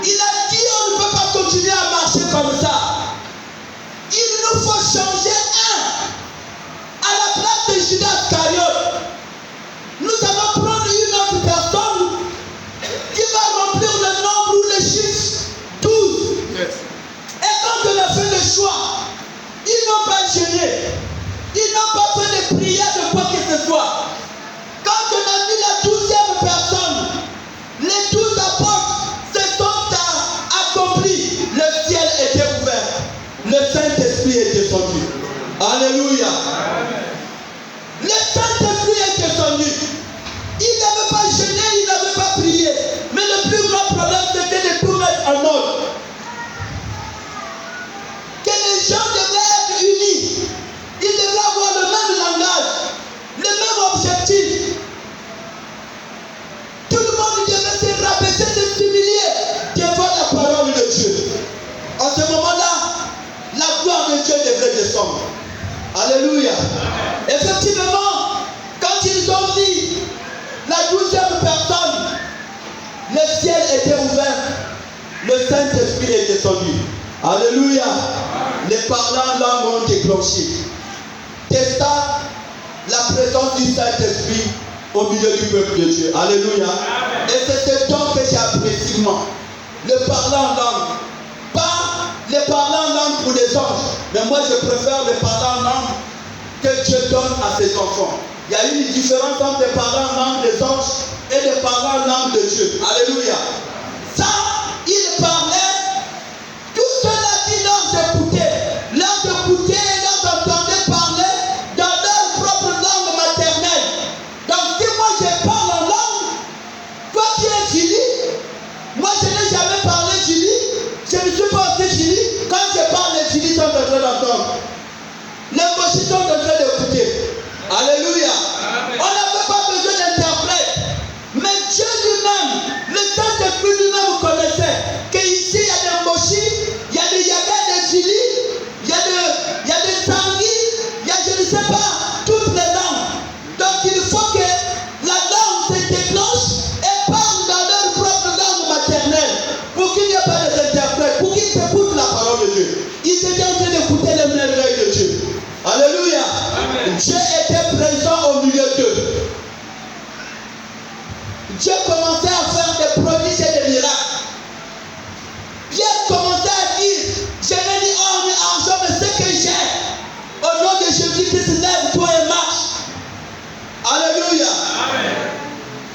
il a dit on ne peut pas continuer à marcher comme ça. Il nous faut changer à la place de Judas Iscariote. Nous allons prendre une autre personne qui va remplir le nombre ou le chiffre 12. Yes. Et quand on a fait le choix, ils n'ont pas gêné. Ils n'ont pas fait de prière de quoi que ce soit. Quand on a mis la 12e personne, les 12 apôtres se sont accomplis. Le ciel était ouvert. Le Saint-Esprit est descendu. Alléluia. Le Saint-Esprit est descendu. Il n'avait pas gêné, il n'avait pas prié. Mais le plus grand problème, c'était de tout mettre en ordre. Que les gens devaient être unis. Ils devaient avoir le même langage, le même objectif. Tout le monde devait se rabaisser, de s'humilier devant la parole de Dieu. En ce moment-là, la gloire de Dieu devrait descendre. Alléluia. Effectivement, quand ils ont dit la 12e personne, le ciel était ouvert, le Saint-Esprit est descendu. Alléluia. Les parlants langues ont déclenché. Testa la présence du Saint-Esprit au milieu du peuple de Dieu. Alléluia. Et c'est ce don que j'apprécie moi. Le parlant en langue. Pas les parlant en langue pour les anges. Mais moi je préfère les parlant en langue que Dieu donne à ses enfants. Il y a une différence entre les parlant en langue des anges et les parlant en langue de Dieu. Alléluia. Ça, il parlait. Tout cela qui leur écoutait et leur entendait parler dans leur propre langue maternelle. Donc si moi je parle en langue, toi qui es Julie, moi je n'ai jamais parlé Julie, je ne suis pas aussi Julie. Quand je parle, les Julie sont en train d'entendre. Les mochis sont en train d'écouter. Alléluia. On n'avait pas besoin d'interprète. Mais Dieu lui-même, le Saint-Esprit lui-même connaissait qu'ici il y a des mochis, il y a des yagas, des Julie, il y a des sanguis, il y a je ne sais pas, toutes les langues. Donc il faut que la langue se déclenche et parle dans leur propre langue maternelle pour qu'il n'y ait pas des interprètes, pour qu'ils écoutent la parole de Dieu. Ils étaient en train d'écouter les merveilles de Dieu. Alléluia. Amen. Dieu était présent au milieu d'eux. Dieu commençait à faire des prodiges et des miracles. Pierre commençait à dire, je n'ai ni or ni argent, mais ce que j'ai, au nom de Jésus-Christ, lève-toi et marche. Alléluia. Amen.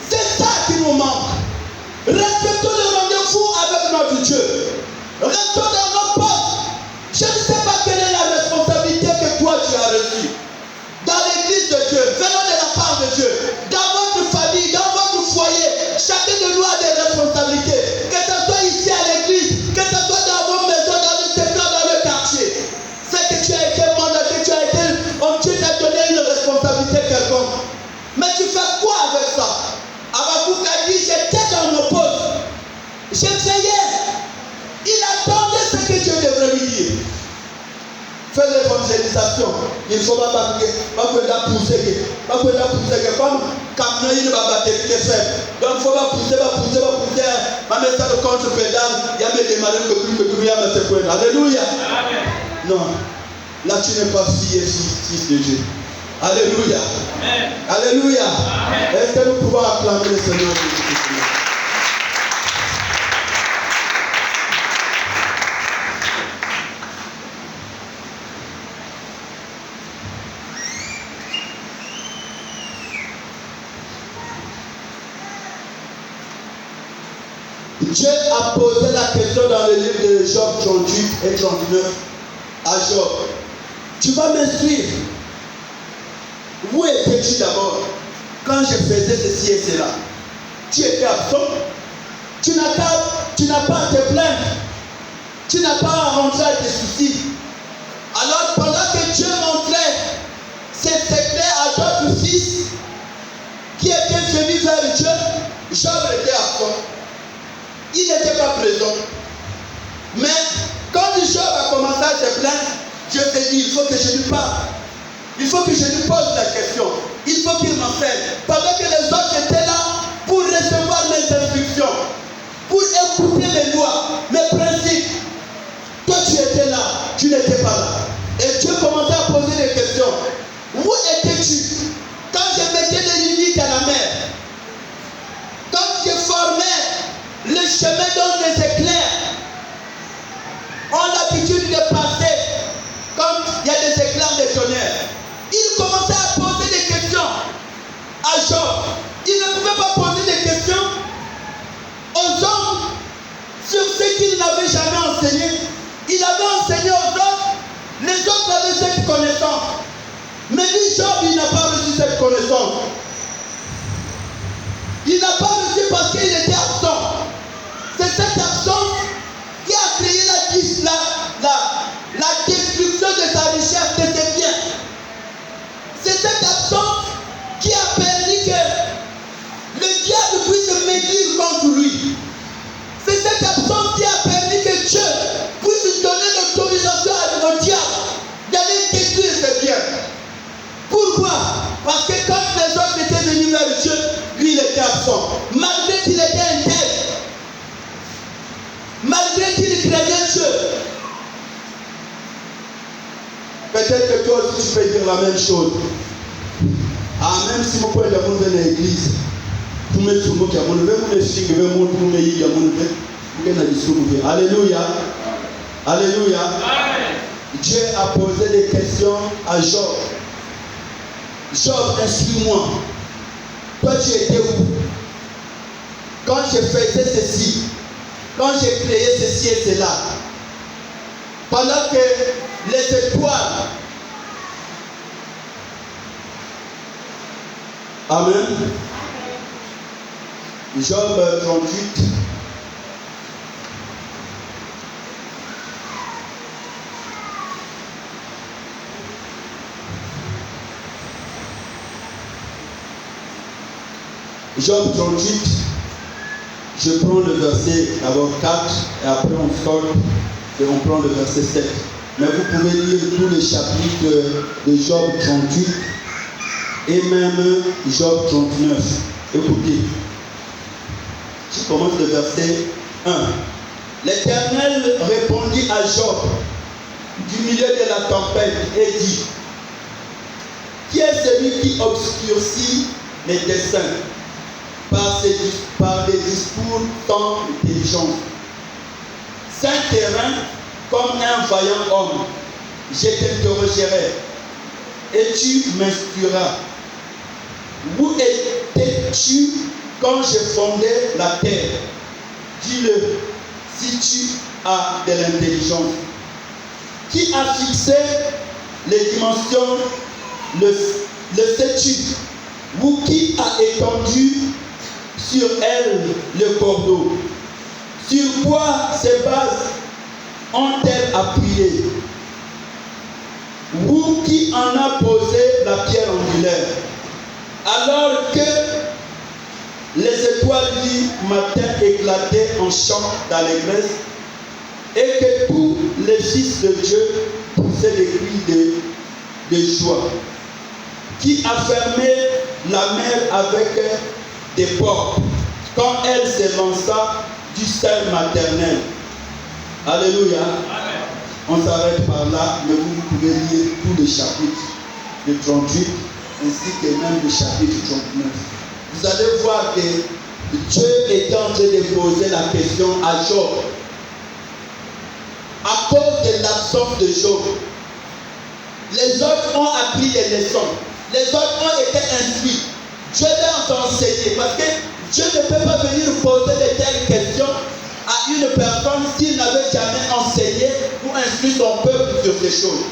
C'est ça qui nous manque. Respectons le rendez-vous avec notre Dieu. Restons dans nos postes. Je ne sais pas quelle est la responsabilité que toi tu as reçue. Dans l'église de Dieu, venons de la part de Dieu. Dans votre famille, dans votre foyer, chacun de nous a des responsabilités. Que ce soit ici à l'église, que ce soit dans vos maisons, dans le secteur, dans le quartier. C'est que tu as été mandaté, Dieu t'a donné une responsabilité quelconque. Mais tu fais quoi avec ça? Habakkuk a dit, j'étais dans nos postes. Je veillais. Il attendait ce que Dieu devrait lui dire. Fais l'évangélisation. Il ne faut pas pousser. Comme camion, il va battre les faibles. Donc il ne faut pas pousser. Ma mère, ça le contre-pédale. Il y a mes démarrés que tu as mes. Alléluia. Non. Là, tu n'es pas fils de Dieu. Alléluia. Amen. Alléluia. Amen. Est-ce que nous pouvons acclamer le Seigneur Jésus-Christ? Dieu a posé la question dans le livre de Job 38 et 39 à Job. Tu vas m'instruire. Où étais-tu d'abord quand je faisais ceci et cela? Tu étais absent. Tu n'as pas à te plaindre. Tu n'as pas à rentrer à tes soucis. Alors pendant que Dieu montrait ses secrets à d'autres fils qui étaient venus vers Dieu, faut que je lui parle. Il faut que je lui pose la question. Il faut qu'il m'enseigne. Pendant que les autres étaient là pour recevoir mes instructions, pour écouter mes lois, mes principes. Toi, tu étais là, tu n'étais pas là. Et Dieu commençait à poser des questions. Où étais-tu quand je mettais les limites à la mer? Quand je formais le chemin dans les éclairs, on a l'habitude de passer comme il y a des éclairs de tonnerre. Il commençait à poser des questions à Job. Il ne pouvait pas poser des questions aux hommes sur ce qu'il n'avait jamais enseigné. Il avait enseigné aux autres, les autres avaient cette connaissance. Mais lui, Job, il n'a pas reçu cette connaissance. Il n'a pas reçu parce qu'il était absent. C'est cette absence qui a créé la destruction de sa richesse, de ses biens. C'est cette absence qui a permis que le diable puisse médire contre lui. C'est cette absence qui a permis que Dieu puisse donner l'autorisation au diable d'aller détruire ses biens. Pourquoi? Parce que quand les autres étaient venus vers Dieu, lui il était absent. Malgré qu'il était intègre, malgré qu'il craignait Dieu. Peut-être que toi aussi tu peux dire la même chose. Ah, même si mon père est dans l'église, tu me souviens que mon père est chic, je vais montrer mon père. Alléluia. Alléluia. Dieu a posé des questions à Job. Job, instruis-moi. Toi, tu étais où? Quand je faisais ceci, quand j'ai créé ceci et cela, pendant que les étoiles. Amen. Job 38. Job 38, je prends le verset d'abord 4 et après on sort et on prend le verset 7. Mais vous pouvez lire tous les chapitres de Job 38 et même Job 39. Écoutez, je commence le verset 1. L'Éternel répondit à Job du milieu de la tempête et dit: qui est celui qui obscurcit les desseins par des discours tant intelligents? Saint terrain comme un vaillant homme, je t'interrogerai et tu m'instruiras. Où étais-tu quand je fondais la terre? Dis-le si tu as de l'intelligence. Qui a fixé les dimensions, le sais-tu? Ou qui a étendu sur elle le cordeau? Sur quoi ces bases ont-elles appuyé? Ou qui en a posé la pierre angulaire? Alors que les étoiles du matin éclataient en chant d'allégresse et que tous les fils de Dieu poussaient des cris de joie. Qui a fermé la mer avec des portes quand elle s'élança du sein maternel? Alléluia. Amen. On s'arrête par là, mais vous pouvez lire tous les chapitres de 38 ainsi que même le chapitre 39. Vous allez voir que Dieu était en train de poser la question à Job. À cause de l'absence de Job, les autres ont appris les leçons. Les autres ont été instruits. Dieu leur a enseigné. Parce que Dieu ne peut pas venir poser de telles questions à une personne s'il n'avait jamais enseigné ou instruit son peuple sur ces choses.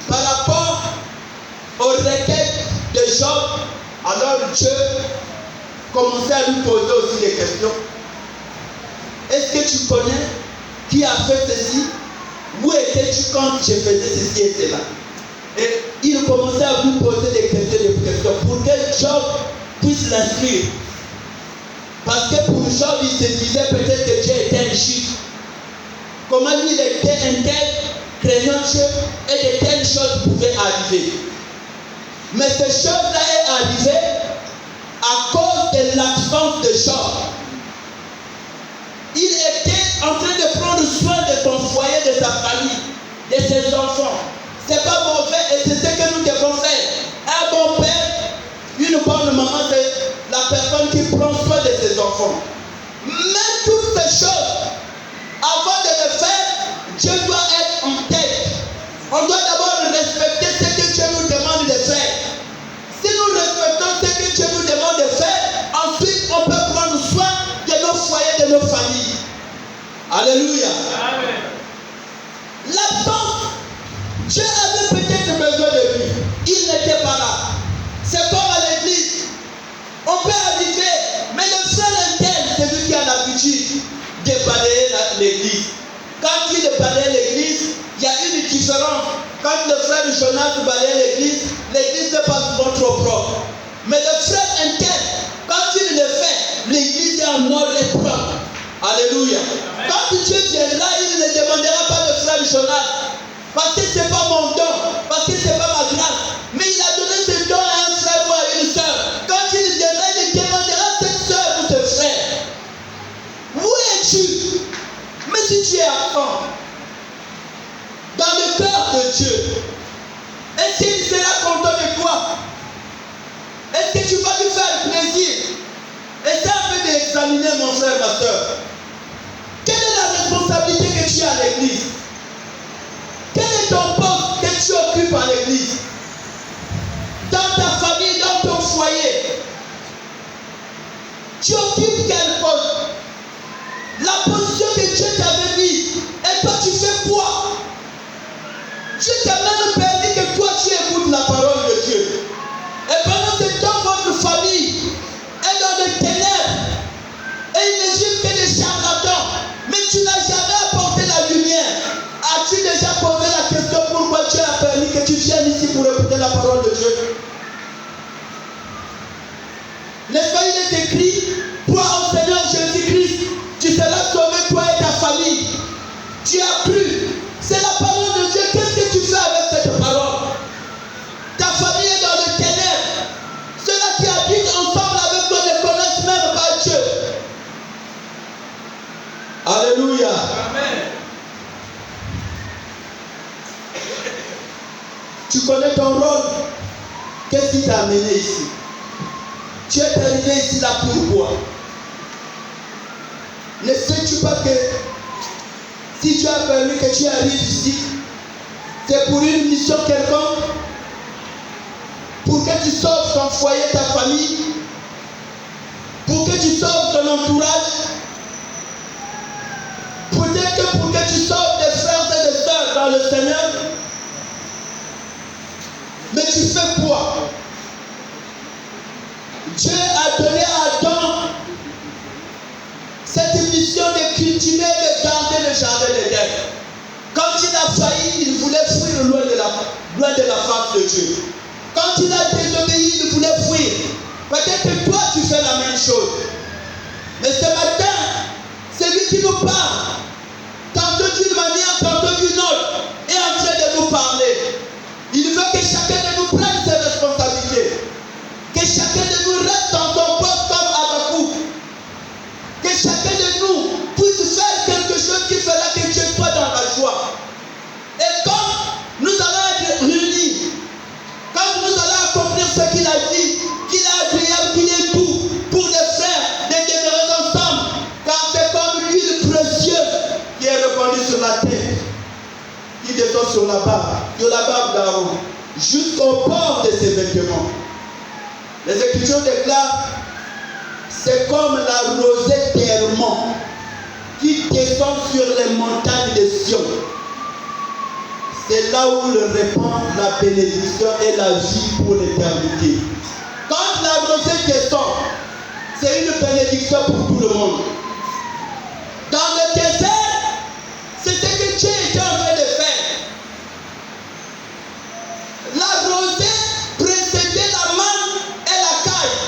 Par rapport aux requêtes de Job, alors Dieu commençait à lui poser aussi des questions. Est-ce que tu connais qui a fait ceci? Où étais-tu quand je faisais ceci et cela? Et il commençait à lui poser des questions pour que Job puisse l'instruire. Parce que pour Job, il se disait peut-être que Dieu était injuste. Comment lui, il était intègre, craignant Dieu et de telles choses pouvaient arriver. Mais ces choses-là est arrivée à cause de l'absence de Job. Il était en train de prendre soin de son foyer, de sa famille, de ses enfants. C'est pas mauvais et c'est ce que nous devons faire. Un bon père, une bonne maman, c'est la personne qui prend soin de ses enfants. Mais toutes ces choses, avant de le faire, Dieu doit être en tête. On doit d'abord respecter ce que Dieu nous demande de faire. Si nous respectons ce que Dieu nous demande de faire, ensuite on peut prendre soin de nos foyers, de nos familles. Alléluia. Amen. L'absence, Dieu avait peut-être besoin de lui. Il n'était pas là. C'est comme à l'église. On peut arriver, mais le frère interne, c'est lui qui a l'habitude de balayer l'église. Quand il balaye l'église, il y a une différence. Quand le frère Jonas balaye l'église n'est pas souvent trop propre. Mais le frère interne, quand il le fait, l'église est en ordre et propre. Alléluia. Amen. Quand Dieu viendra, il ne demandera pas le frère Jonas. Parce que ce n'est pas mon don, parce que ce n'est pas ma grâce. Mais il a donné ce don à un frère ou à une soeur. Quand il viendra, il demandera cette soeur ou ce frère. Où es-tu? Mais si tu es enfant, dans le cœur de Dieu, est-ce qu'il sera content de toi? Est-ce que tu vas lui faire plaisir? Essaie un peu d'examiner mon frère, ma soeur. Quelle est la responsabilité que tu as à l'église? Quel est ton poste que tu occupes à l'église? Dans ta famille, dans ton foyer, tu occupes quel poste? La position que Dieu t'avait mise, et toi tu fais quoi? Dieu t'a même permis que toi tu écoutes la parole de Dieu. Et pendant ce temps, votre famille est dans les ténèbres. Et il ne suit que des charlatans. Mais tu n'as jamais apporté la lumière. As-tu déjà posé la question pourquoi Dieu a permis que tu viennes ici pour écouter la parole de Dieu? N'est-ce pas, il est écrit, crois au Seigneur Jésus-Christ, tu seras sauvé, toi et ta famille. Tu as cru. C'est la parole de Dieu. Qu'est-ce que tu fais avec cette parole? Ta famille est dans les ténèbres. Ceux-là qui habitent ensemble avec toi ne connaissent même pas Dieu. Alléluia. Amen. Tu connais ton rôle. Qu'est-ce qui t'a amené ici? Tu es arrivé ici là pourquoi? Ne sais-tu pas que si Dieu a permis que tu arrives ici, c'est pour une mission quelconque? Pour que tu sauves ton foyer, ta famille? Pour que tu sauves ton entourage? Peut-être que pour que tu sauves des frères et des sœurs dans le Seigneur? Mais tu fais quoi? Dieu a donné à Adam cette mission de cultiver, de garder le jardin d'Éden. Quand il a failli, il voulait fuir loin de la face de Dieu. Quand il a désobéi, il voulait fuir. Peut-être que toi, tu fais la même chose. Mais ce matin, c'est lui qui nous parle. Tantôt d'une manière, tantôt d'une autre. Et en train de nous parler. Il veut que chacun de nous prenne ses responsabilités. Que chacun de nous reste dans son poste comme Habakkuk. Que chacun de nous puisse faire quelque chose qui fera que Dieu soit dans la joie. Et comme nous allons être réunis, comme nous allons accomplir ce qu'il a dit, qu'il est agréable, qu'il est doux pour les frères de demeurer ensemble, car c'est comme l'huile précieuse qui est répandue sur la tête, qui descend sur la barbe d'Aaron, jusqu'au bord de ses vêtements. Les Écritures déclarent, c'est comme la rosée d'Hermon qui descend sur les montagnes de Sion. C'est là où le répand la bénédiction et la vie pour l'éternité. Quand la rosée descend, c'est une bénédiction pour tout le monde. Dans le désert, c'est ce que Dieu était en train de faire. La rosée précédait la manne et la caille.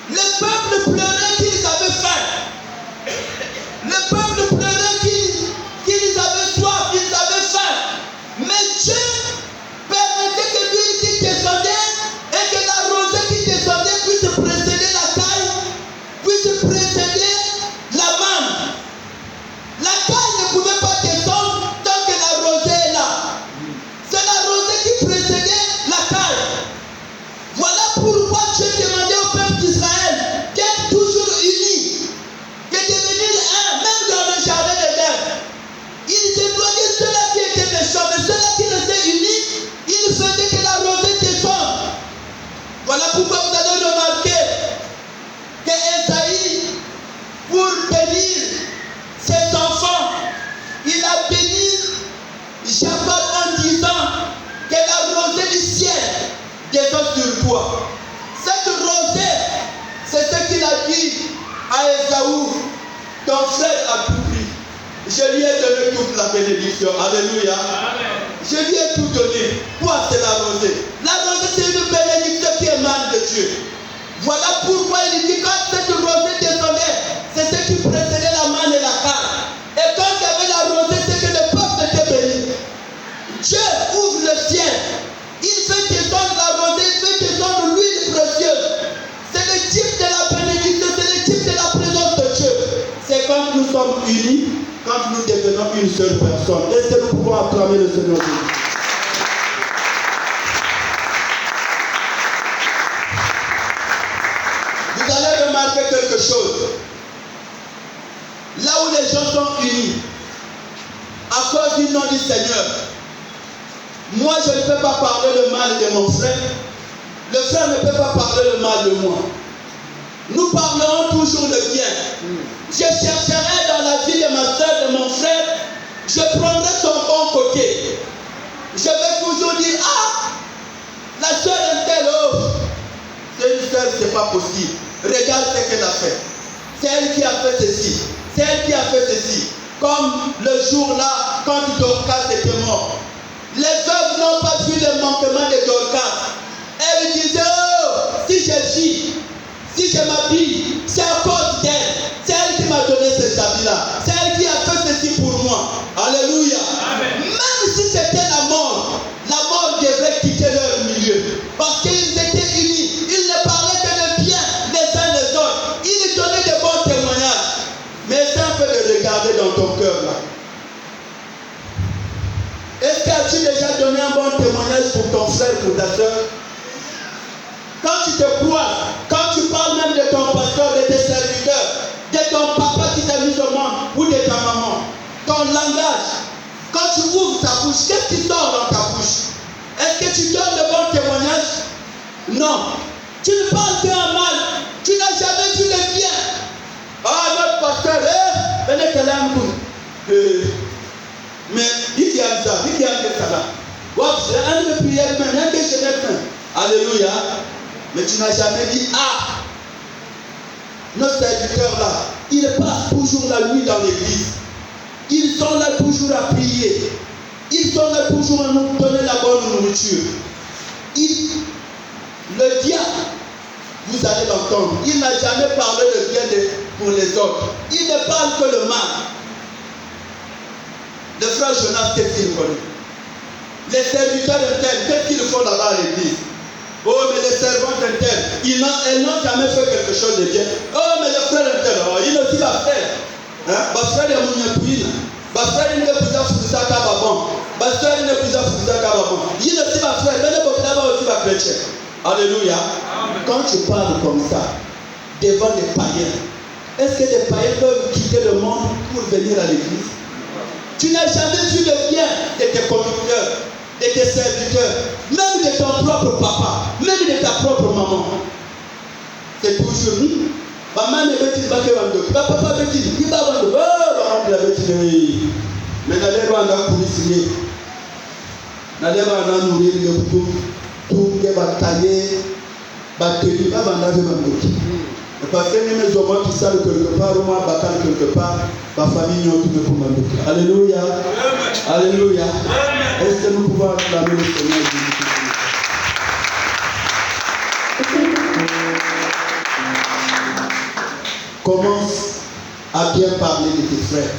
Le peuple pleurait qu'ils avaient faim. Le peuple pleurait qu'ils avaient soif, qu'ils avaient faim. à Esaü, ton frère a tout pris. Je lui ai donné toute la bénédiction. Alléluia. Amen. Je lui ai tout donné. Quoi, c'est la rosée? La rosée, c'est une bénédiction qui émane de Dieu. Voilà pourquoi il dit quand cette rosée descendait, c'est ce qui précédait la manne et la canne. Et quand il y avait la rosée, c'est que le peuple était béni. Dieu ouvre le ciel. Il fait descendre la rosée, il fait descendre l'huile précieuse. C'est le type de la bénédiction, c'est le type de la présence de Dieu. C'est quand nous sommes unis, quand nous devenons une seule personne. Est-ce que nous pouvons acclamer le Seigneur Jésus? Vous allez remarquer quelque chose. Là où les gens sont unis, à cause du nom du Seigneur, moi je ne peux pas parler le mal de mon frère, le frère ne peut pas parler le mal de moi. Nous parlerons toujours le bien. Je chercherai dans la vie de ma soeur, de mon frère, je prendrai son bon côté. Je vais toujours dire, ah, la soeur est telle, oh, c'est une soeur, c'est pas possible. Regarde ce qu'elle a fait. C'est elle qui a fait ceci. C'est elle qui a fait ceci. Comme le jour-là, quand Dorcas était mort. Les veuves n'ont pas vu le manquement de Dorcas. Elles disaient, oh, si je vis, si je m'habille, c'est à cause d'elle. C'est elle qui m'a donné cet habit-là. C'est elle qui a fait ceci pour moi. Alléluia. Amen. Même si c'était la mort devrait quitter leur milieu. Parce qu'ils étaient unis. Ils ne parlaient que de bien les uns les autres. Ils donnaient de bons témoignages. Mais c'est un peu de regarder dans ton cœur là. Est-ce que as-tu déjà donné un bon témoignage pour ton frère, pour ta soeur? Quand tu te crois, quand tu parles même de ton pasteur, de tes serviteurs, de ton papa qui t'a mis au monde, ou de ta maman, ton langage, quand tu ouvres ta bouche, qu'est-ce qui sort dans ta bouche? Est-ce que tu donnes de bons témoignages? Non. Tu ne parles qu'un mal. Tu n'as jamais vu le bien. Ah, notre pasteur, venez te l'âme. Mais il y a ça, il y a ça là. C'est un de prière, un de chemin. Alléluia. Mais tu n'as jamais dit, ah, nos serviteurs là, ils passent toujours la nuit dans l'église. Ils sont là toujours à prier. Ils sont là toujours à nous donner la bonne nourriture. Le diable, vous allez l'entendre, il n'a jamais parlé de bien pour les autres. Il ne parle que le mal. Le frère Jonas, qu'est-ce qu'il connaît? Les serviteurs internes, qu'est-ce qu'ils font là-bas à l'église? Oh, mais les servantes internes, elles n'ont jamais fait quelque chose de bien. Oh, mais les frères internes, oh, ils ne savent pas faire. Ma frère est mon épouse. Ma frère est ne plus à ça qu'à ma soeur est ne plus à ça qu'à il ne sait pas faire, mais le là-bas aussi va chrétien. Alléluia. Quand tu parles comme ça, devant des païens, est-ce que des païens peuvent quitter le monde pour venir à l'église? Tu n'as jamais vu le bien de tes conducteurs, de tes serviteurs, même de ton propre papa, même de ta propre maman. C'est toujours nous. Maman ne veut pas que l'on papa veut dire, il va vendre, oh, la bêtise. Mais n'allez pas en coulisser. N'allez pas en nourrir le couteau, tout les batailler, batterie, pas vendre avec ma boutique. Parce que même les hommes qui savent quelque part, ou moi, bataille quelque part, ma famille n'a tout pour ma boutique. Alléluia. Alléluia. Est-ce que nous pouvons acclamer le Seigneur Jésus? Commence à bien parler de tes frères.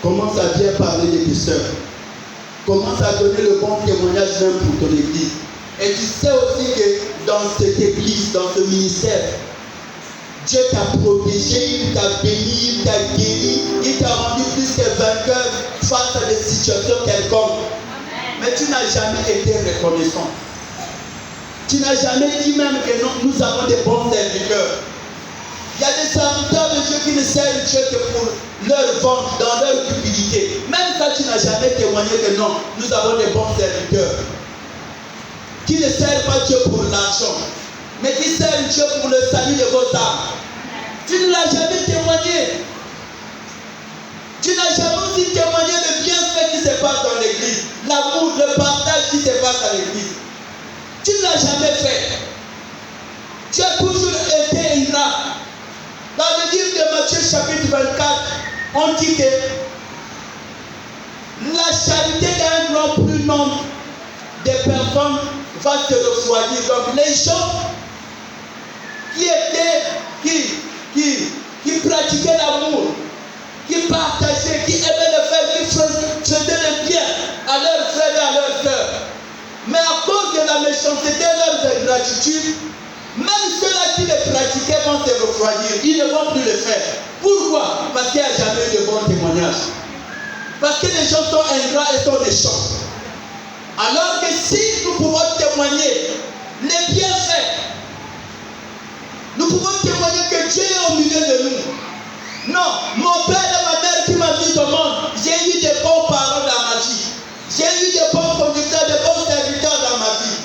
Commence à bien parler de tes soeurs. Commence à donner le bon témoignage même pour ton église. Et tu sais aussi que dans cette église, dans ce ministère, Dieu t'a protégé, il t'a béni, il t'a guéri, il t'a rendu plus que vainqueur face à des situations quelconques. Mais tu n'as jamais été reconnaissant. Tu n'as jamais dit même que nous avons des bons serviteurs. Il y a des serviteurs de Dieu qui ne servent Dieu que pour leur ventre, dans leur cupidité. Même ça, tu n'as jamais témoigné que non, nous avons des bons serviteurs. Qui ne servent pas Dieu pour l'argent, mais qui servent Dieu pour le salut de vos âmes. Tu ne l'as jamais témoigné. Tu n'as jamais aussi témoigné le bienfait qui se passe dans l'église, l'amour, le partage qui se passe à l'église. Tu ne l'as jamais fait. Tu as toujours été ingrat. Quand chapitre 24, on dit que la charité d'un grand plus nombre de personnes va se refroidir. Donc les gens qui pratiquaient l'amour, qui partageaient, qui aimaient le faire, qui faisaient le bien à leurs frères et à leurs sœurs. Mais à cause de la méchanceté et leur ingratitude, même ceux-là qui les pratiquaient vont se refroidir. Ils ne vont plus le faire. Pourquoi? Parce qu'il n'y a jamais eu de bons témoignages. Parce que les gens sont ingrats et sont méchants. Alors que si nous pouvons témoigner les bienfaits, nous pouvons témoigner que Dieu est au milieu de nous. Non, mon père et ma mère qui m'ont mis au monde, j'ai eu des bons parents dans ma vie. J'ai eu des bons conducteurs, des bons serviteurs dans ma vie.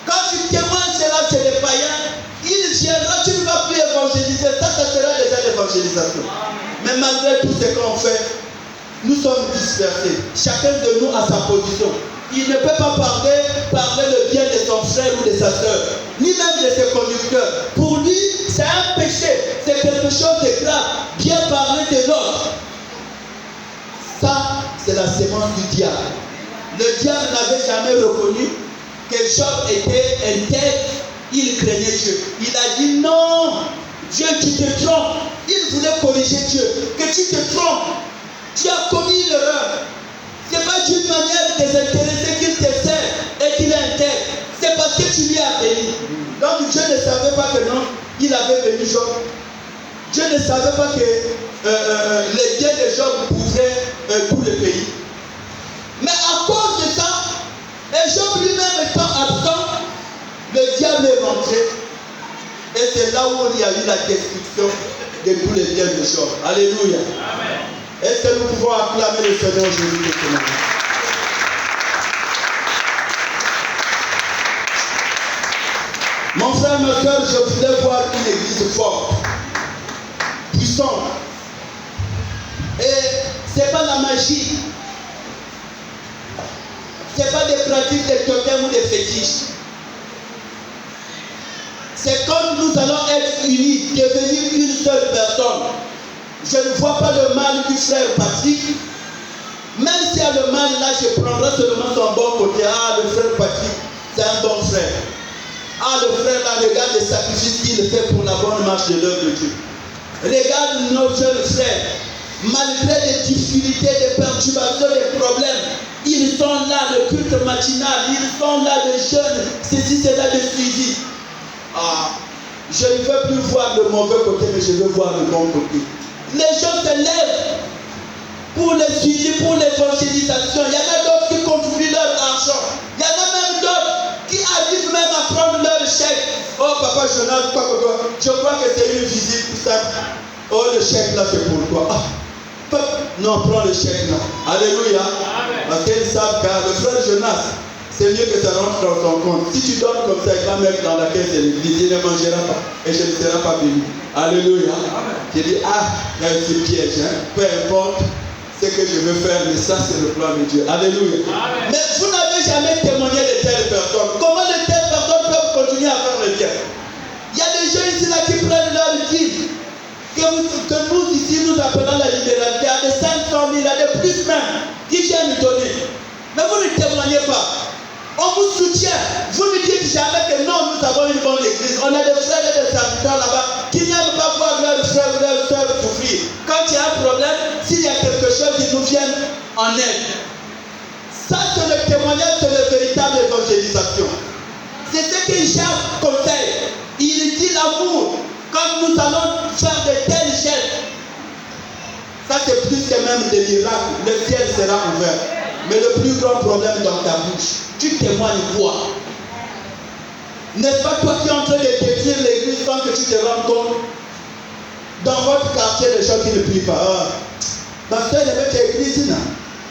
Quand tu témoignes cela chez les païens, il viendra, tu ne vas plus évangéliser. Ça sera déjà l'évangélisation. Mais malgré tout ce qu'on fait, nous sommes dispersés. Chacun de nous a sa position. Il ne peut pas parler le bien de son frère ou de sa soeur, ni même de ses conducteurs. Pour lui, c'est un péché, c'est quelque chose de grave. Bien parler de l'autre. Ça, c'est la sémence du diable. Le diable n'avait jamais reconnu que Job était intègre, il craignait Dieu. Il a dit non, Dieu, tu te trompes. Il voulait corriger Dieu, que tu te trompes. Tu as commis l'erreur. Ce n'est pas d'une manière désintéressée qu'il te sert et qu'il est intègre. C'est parce que tu lui as béni. Donc Dieu ne savait pas que non, il avait béni Job. Dieu ne savait pas que les biens de Job couvraient tout le pays. Mais à cause de ça, et Job lui-même étant absent, le diable est rentré. Et c'est là où il y a eu la destruction de tous les biens de Job. Alléluia. Amen. Est-ce que nous pouvons acclamer le Seigneur Jésus ce matin? Mon frère, ma soeur, je voulais voir une église forte, puissante. Et ce n'est pas la magie. Ce n'est pas des pratiques de totem ou des fétiches. C'est comme nous allons être unis, devenir une seule personne. Je ne vois pas le mal du frère Patrick. Même s'il y a le mal là, je prendrai seulement son bon côté. Ah, le frère Patrick, c'est un bon frère. Ah, le frère là, regarde les sacrifices qu'il fait pour la bonne marche de l'œuvre de Dieu. Regarde nos jeunes frères. Malgré les difficultés, les perturbations, les problèmes, ils sont là, le culte matinal, ils sont là, le jeûne, ceci, cela, le suivi. Ah, je ne veux plus voir le mauvais côté, mais je veux voir le bon côté. Les gens se lèvent pour le suivi, pour l'évangélisation. Il y en a d'autres qui contribuent leur argent. Il y en a même d'autres qui arrivent même à prendre leur chèque. Oh papa Jonas, je crois que c'est une visite tout ça. Oh le chèque là c'est pour toi. Ah, non, prends le chèque là. Alléluia. Amen. Parce qu'ils savent car le frère Jonas, c'est mieux que ça rentre dans son compte. Si tu donnes comme ça, il va mettre dans la caisse de l'église, il ne mangera pas et je ne serai pas béni. Alléluia. J'ai dit, ah, il y a un petit piège, hein. Peu importe ce que je veux faire, mais ça c'est le plan de Dieu. Alléluia. Amen. Mais vous n'avez jamais témoigné de telles personnes. Comment de telles personnes peuvent continuer à faire le bien? Il y a des gens ici là qui prennent leur guide, que nous ici nous appelons la libéralité, à des 500 000, à des plus même, qui viennent nous donner. Mais vous ne témoignez pas. On vous soutient. Vous ne dites jamais que non, nous avons une bonne église. On a des frères et des serviteurs là-bas qui n'aiment pas voir leurs frères ou leurs soeurs souffrir. Quand il y a un problème, s'il y a quelque chose, ils nous viennent en aide. Ça, c'est le témoignage de la véritable évangélisation. C'est ce que Jacques conseille. Il dit l'amour. Quand nous allons faire de tels gestes, ça c'est plus que même des miracles. Le ciel sera ouvert. Mais le plus grand problème dans ta bouche, tu témoignes quoi? N'est-ce pas toi qui es en train de détruire l'église sans que tu te rendes compte? Dans votre quartier, les gens qui ne prient pas. Ah, ma soeur, il y avait une église là.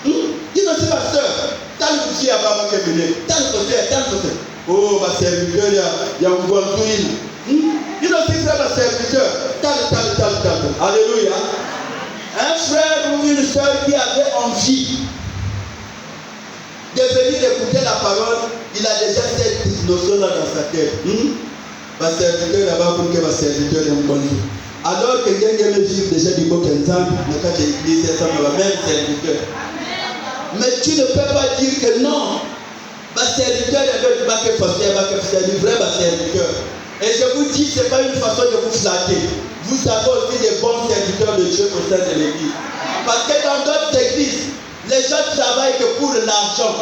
Dis non, c'est ma soeur. Tant que tu es à Baba Kébélé, tant que oh, ma serviteur, il y a un bon touine. Dis non, c'est ma serviteur. Tant. Alléluia. Un frère ou une soeur qui avait envie de venir écouter la parole, il a déjà cette notion là dans sa tête. Ma serviteur là-bas pour que ma serviteur me conduise. Alors que quelqu'un me vivre déjà du bon exemple, mais quand j'ai église, ça me va même serviteur. Mais tu ne peux pas dire que non. Ma serviteur est pas que c'est du vrai serviteur. Et je vous dis, ce n'est pas une façon de vous flatter. Vous avez aussi des bons serviteurs de Dieu au sein de l'église. Parce que dans d'autres églises, les gens travaillent que pour l'argent.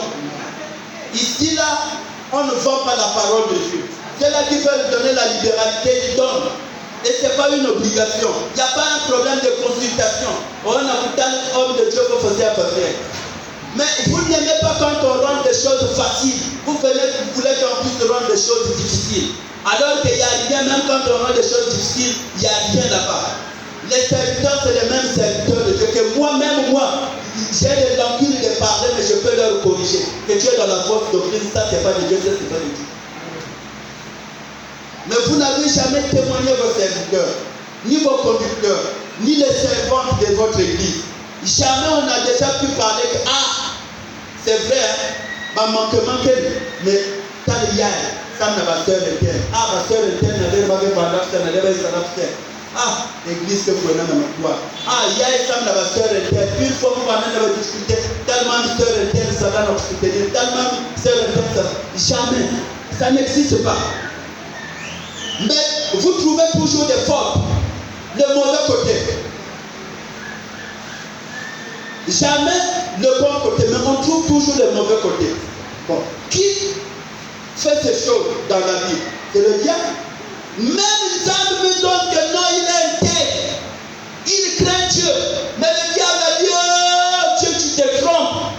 Ici, là, on ne vend pas la parole de Dieu. C'est là qui veut donner la libéralité, ils donnent. Et ce n'est pas une obligation. Il n'y a pas un problème de consultation. On a tout un homme de Dieu pour faire passer. Mais vous n'aimez pas quand on rend des choses faciles. Vous voulez qu'on puisse rendre des choses difficiles. Alors qu'il n'y a rien, même quand on rend des choses difficiles, il n'y a rien là-bas. Les serviteurs, c'est les mêmes serviteurs de Dieu que moi-même, j'ai des langues de parler, mais je peux leur corriger. Que tu es dans la fausse doctrine, ça c'est pas de Dieu, ça c'est pas de Dieu. Mais vous n'avez jamais témoigné vos serviteurs, ni vos conducteurs, ni les servantes de votre église. Jamais on a déjà pu parler que, c'est vrai, ma manquement, mais quand il y a, ça n'a pas soeur interne. Ma soeur interne n'avait pas fait pendant ça, n'avait pas fait. L'église que vous avez dans toi. Il y a ça n'a pas soeur interne. Une fois vous m'avez discuté, tellement de soeur interne, ça va nous soutenir, tellement de soeur interne, jamais. Ça n'existe pas. Mais vous trouvez toujours des fautes, le mauvais côté. Jamais le bon côté, mais on trouve toujours le mauvais côté. Bon, qui fait ces choses dans la vie? C'est le diable. Même Jean me donne que non, il est intègre. Il craint Dieu. Mais le diable a dit, Dieu, tu te trompes.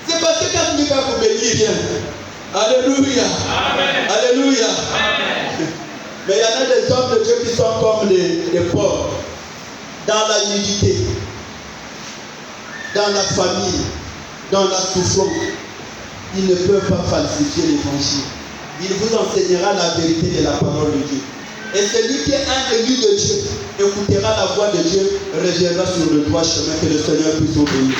C'est parce que quand tu ne peux pas bénir rien. Alléluia. Amen. Alléluia. Amen. Mais il y en a des hommes de Dieu qui sont comme les pauvres, dans la nudité, dans la famille, dans la souffrance. Ils ne peuvent pas falsifier l'évangile. Il vous enseignera la vérité de la parole de Dieu. Et celui qui est un élu de Dieu écoutera la voix de Dieu, reviendra sur le droit chemin. Que le Seigneur puisse vous bénir.